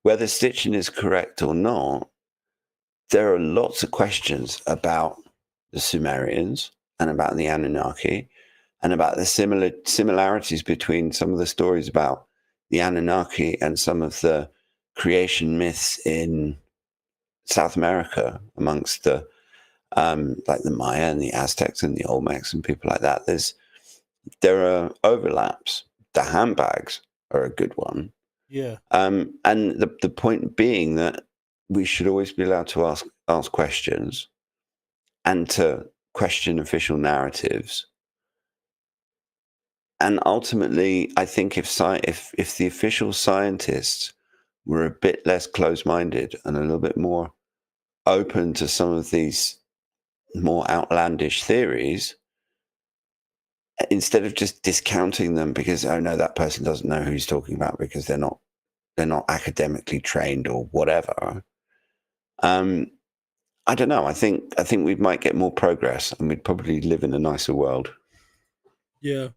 C: whether Sitchin is correct or not, there are lots of questions about the Sumerians and about the Anunnaki and about the similarities between some of the stories about the Anunnaki and some of the creation myths in South America amongst the like the Maya and the Aztecs and the Olmecs and people like that. There are overlaps. The handbags are a good one.
B: Yeah.
C: And the point being that we should always be allowed to ask questions and to question official narratives. And ultimately, I think if the official scientists were a bit less close-minded and a little bit more open to some of these more outlandish theories, instead of just discounting them because, oh no, that person doesn't know who he's talking about because they're not academically trained or whatever. I don't know. I think we might get more progress and we'd probably live in a nicer world.
B: Yeah.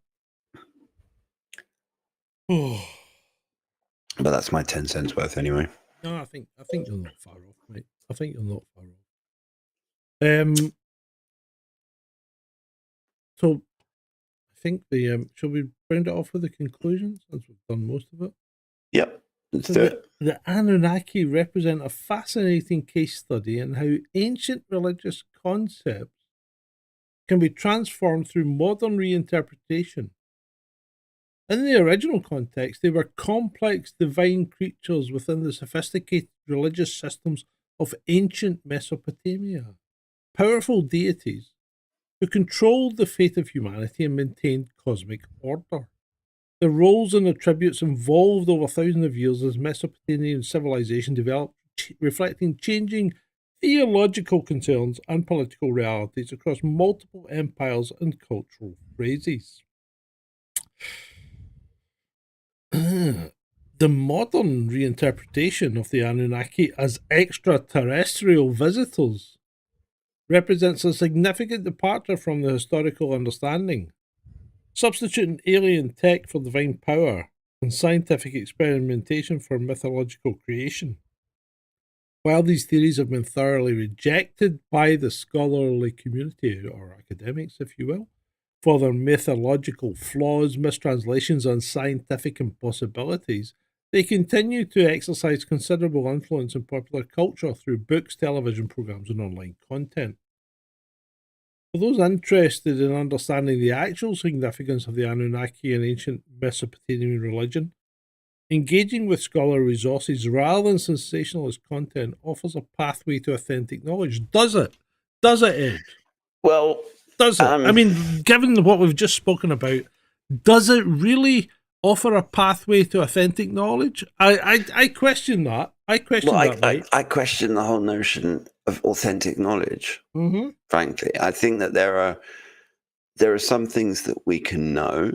C: But that's my 10 cents worth anyway.
B: No, I think you're not far off, mate. I think you're not far off. So I think shall we round it off with the conclusions since we've done most of it?
C: Yep. Let's do it.
B: The Anunnaki represent a fascinating case study in how ancient religious concepts can be transformed through modern reinterpretation. In the original context, they were complex divine creatures within the sophisticated religious systems of ancient Mesopotamia. Powerful deities who controlled the fate of humanity and maintained cosmic order. The roles and attributes evolved over thousands of years as Mesopotamian civilization developed, reflecting changing theological concerns and political realities across multiple empires and cultural phrases. The modern reinterpretation of the Anunnaki as extraterrestrial visitors represents a significant departure from the historical understanding, substituting alien tech for divine power and scientific experimentation for mythological creation. While these theories have been thoroughly rejected by the scholarly community, or academics, if you will, for their mythological flaws, mistranslations, and scientific impossibilities, they continue to exercise considerable influence in popular culture through books, television programs, and online content. For those interested in understanding the actual significance of the Anunnaki and ancient Mesopotamian religion, engaging with scholarly resources rather than sensationalist content offers a pathway to authentic knowledge. Does it? Does it, Ed?
C: Well,
B: Does it? I mean, given what we've just spoken about, does it really offer a pathway to authentic knowledge? I question that. I question that. Right?
C: I question the whole notion of authentic knowledge.
B: Mm-hmm.
C: Frankly, I think that there are some things that we can know,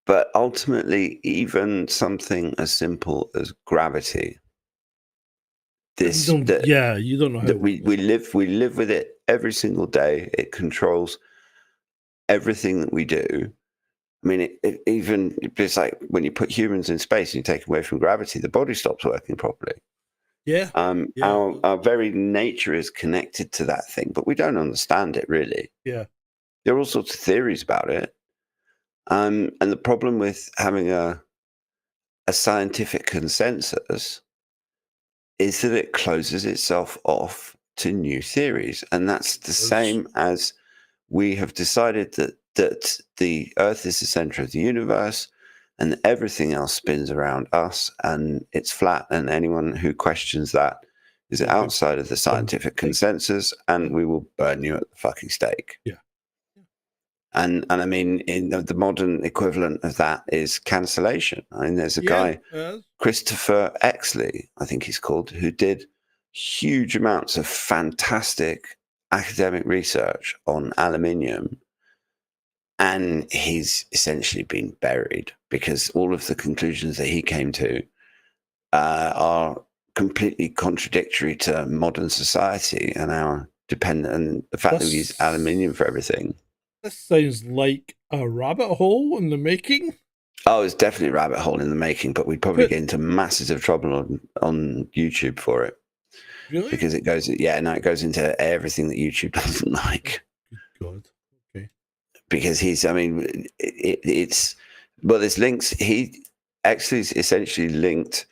C: but ultimately, even something as simple as gravity. You don't know how
B: that
C: we live with it every single day. It controls everything that we do. I mean, it's like when you put humans in space and you take away from gravity, the body stops working properly.
B: Yeah.
C: Our very nature is connected to that thing, but we don't understand it really.
B: Yeah.
C: There are all sorts of theories about it. And the problem with having a scientific consensus is that it closes itself off to new theories. And that's the same as we have decided that the Earth is the center of the universe and everything else spins around us and it's flat, and anyone who questions that is outside of the scientific consensus, and we will burn you at the fucking stake.
B: Yeah.
C: And I mean, in the modern equivalent of that is cancellation. I mean, there's a guy, Christopher Exley, I think he's called, who did huge amounts of fantastic academic research on aluminium. And he's essentially been buried because all of the conclusions that he came to are completely contradictory to modern society and our dependent, and the fact that we use aluminium for everything.
B: This sounds like a rabbit hole in the making.
C: Oh, it's definitely a rabbit hole in the making, but we'd probably get into masses of trouble on YouTube for it.
B: Really?
C: Because it goes into everything that YouTube doesn't like.
B: Good God. Okay.
C: Because there's links. He actually essentially linked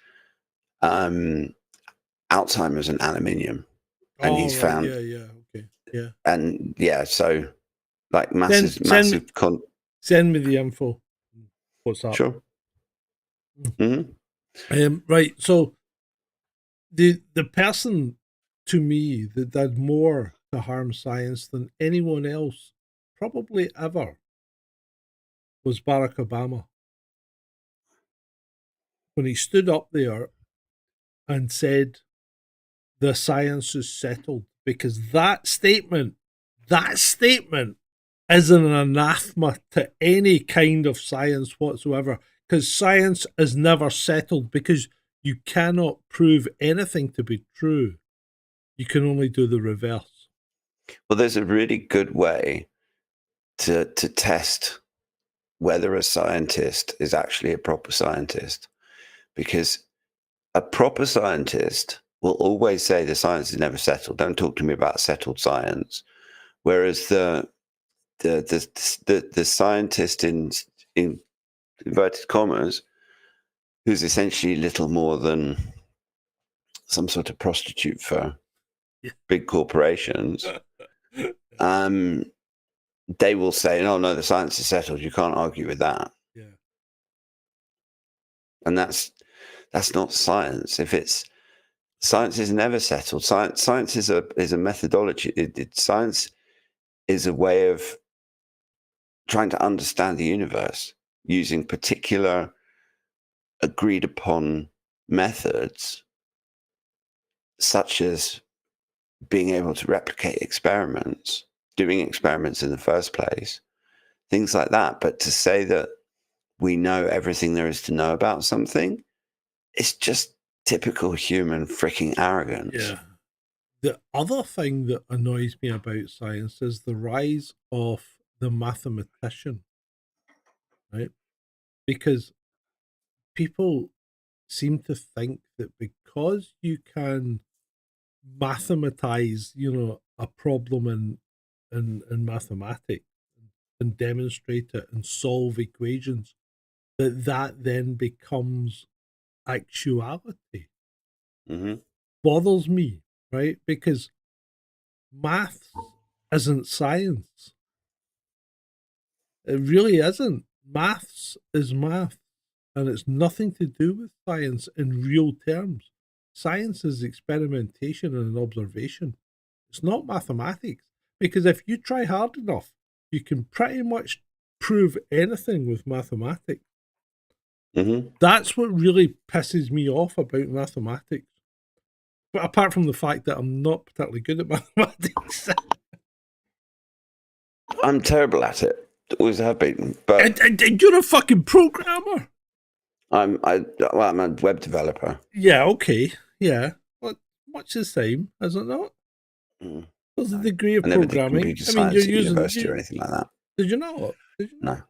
C: Alzheimer's and aluminium. And he's found.
B: Yeah. Okay. Yeah.
C: And so like send
B: me the info. What's that?
C: Sure. Mm-hmm.
B: Right. So the person to me that did more to harm science than anyone else probably ever was Barack Obama. When he stood up there and said the science is settled, because that statement is an anathema to any kind of science whatsoever, because science is never settled, because you cannot prove anything to be true. You can only do the reverse.
C: Well, there's a really good way to test whether a scientist is actually a proper scientist, because a proper scientist will always say the science is never settled. Don't talk to me about settled science. Whereas the scientist in inverted commas, who's essentially little more than some sort of prostitute for big corporations, they will say, no, the science is settled. You can't argue with that.
B: Yeah.
C: And that's not science. Science is never settled. Science is a methodology. Science is a way of trying to understand the universe using particular agreed upon methods, such as being able to replicate experiments, doing experiments in the first place, things like that. But to say that we know everything there is to know about something, it's just typical human freaking arrogance.
B: Yeah. The other thing that annoys me about science is the rise of the mathematician, right? Because people seem to think that because you can mathematize, a problem in mathematics and demonstrate it and solve equations, that then becomes actuality.
C: Mm-hmm.
B: Bothers me, right? Because maths isn't science. It really isn't. Maths is math, and it's nothing to do with science in real terms. Science is experimentation and observation. It's not mathematics. Because if you try hard enough, you can pretty much prove anything with mathematics.
C: Mm-hmm.
B: That's what really pisses me off about mathematics. But apart from the fact that I'm not particularly good at mathematics.
C: I'm terrible at it. Always have been. But
B: and you're a fucking programmer.
C: I'm a web developer.
B: Yeah, okay. Yeah. But much the same, is it not?
C: Mm.
B: There's a degree of
C: I never did
B: programming.
C: computer
B: I mean,
C: science
B: you're
C: at
B: using.
C: university or anything like that.
B: Did you not? Did you not?
C: No.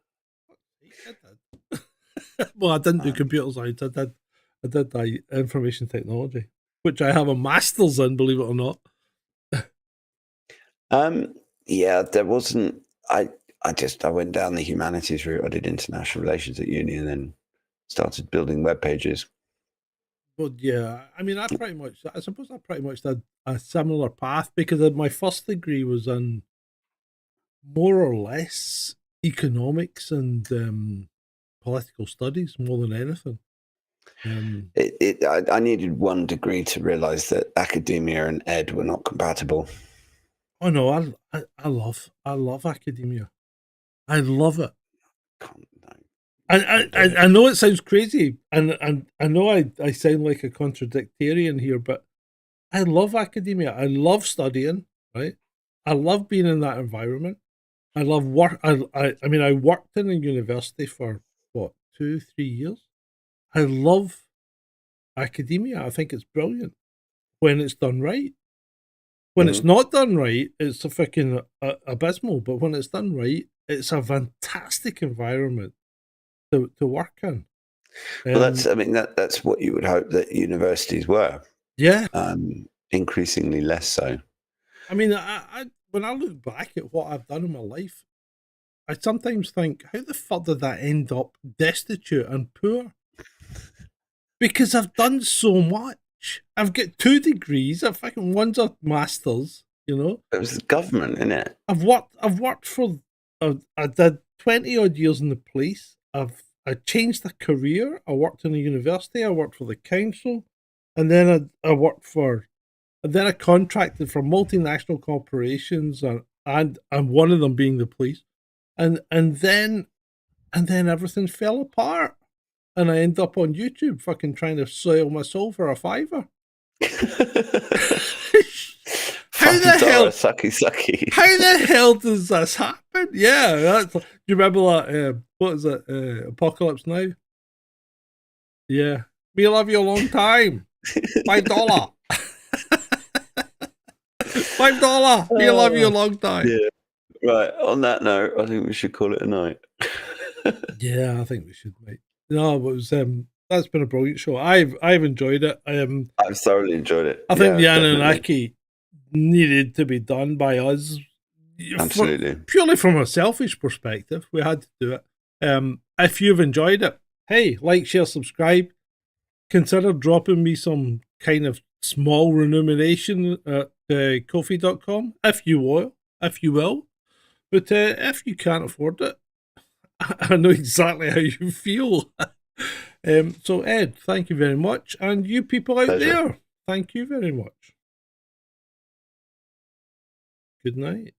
B: Well, I didn't do computer science. I did information technology, which I have a master's in, believe it or not.
C: Yeah, there wasn't. I went down the humanities route. I did international relations at uni, and then started building web pages.
B: But yeah, I mean, I suppose I pretty much did a similar path because my first degree was in more or less economics and political studies more than anything.
C: I needed one degree to realize that academia and ed were not compatible.
B: Oh no, I love academia. I love it. I know it sounds crazy, and I know I sound like a contradictarian here, but I love academia. I love studying, right? I love being in that environment. I love work. I mean, I worked in a university for what, 2-3 years. I love academia. I think it's brilliant when it's done right. When it's not done right, it's a fucking abysmal. But when it's done right, it's a fantastic environment to work in.
C: Well, that's what you would hope that universities were.
B: Yeah.
C: Increasingly less so.
B: I mean, I when I look back at what I've done in my life, I sometimes think, how the fuck did that end up destitute and poor? Because I've done so much. I've got 2 degrees. One's a master's.
C: It was the government, isn't it?
B: I've worked for. I did 20 odd years in the police. I changed a career. I worked in a university. I worked for the council, and then I worked for. And then I contracted for multinational corporations, and one of them being the police, and then everything fell apart. And I end up on YouTube fucking trying to sell my soul for a $5. How the hell?
C: Sucky.
B: How the hell does this happen? Yeah, do you remember that? What is it? Apocalypse Now? Yeah. Me love you a long time. $5. $5. Me love you a long time.
C: Yeah. Right. On that note, I think we should call it a night.
B: Yeah, I think we should, mate. No, it was that's been a brilliant show. I've enjoyed it.
C: I've thoroughly enjoyed it.
B: I think the Anunnaki needed to be done by us.
C: Absolutely.
B: Purely from a selfish perspective, we had to do it. If you've enjoyed it, hey, like, share, subscribe. Consider dropping me some kind of small remuneration at Ko-fi.com if you will. But if you can't afford it, I know exactly how you feel. So, Ed, thank you very much. And you people out there, thank you very much. Good night.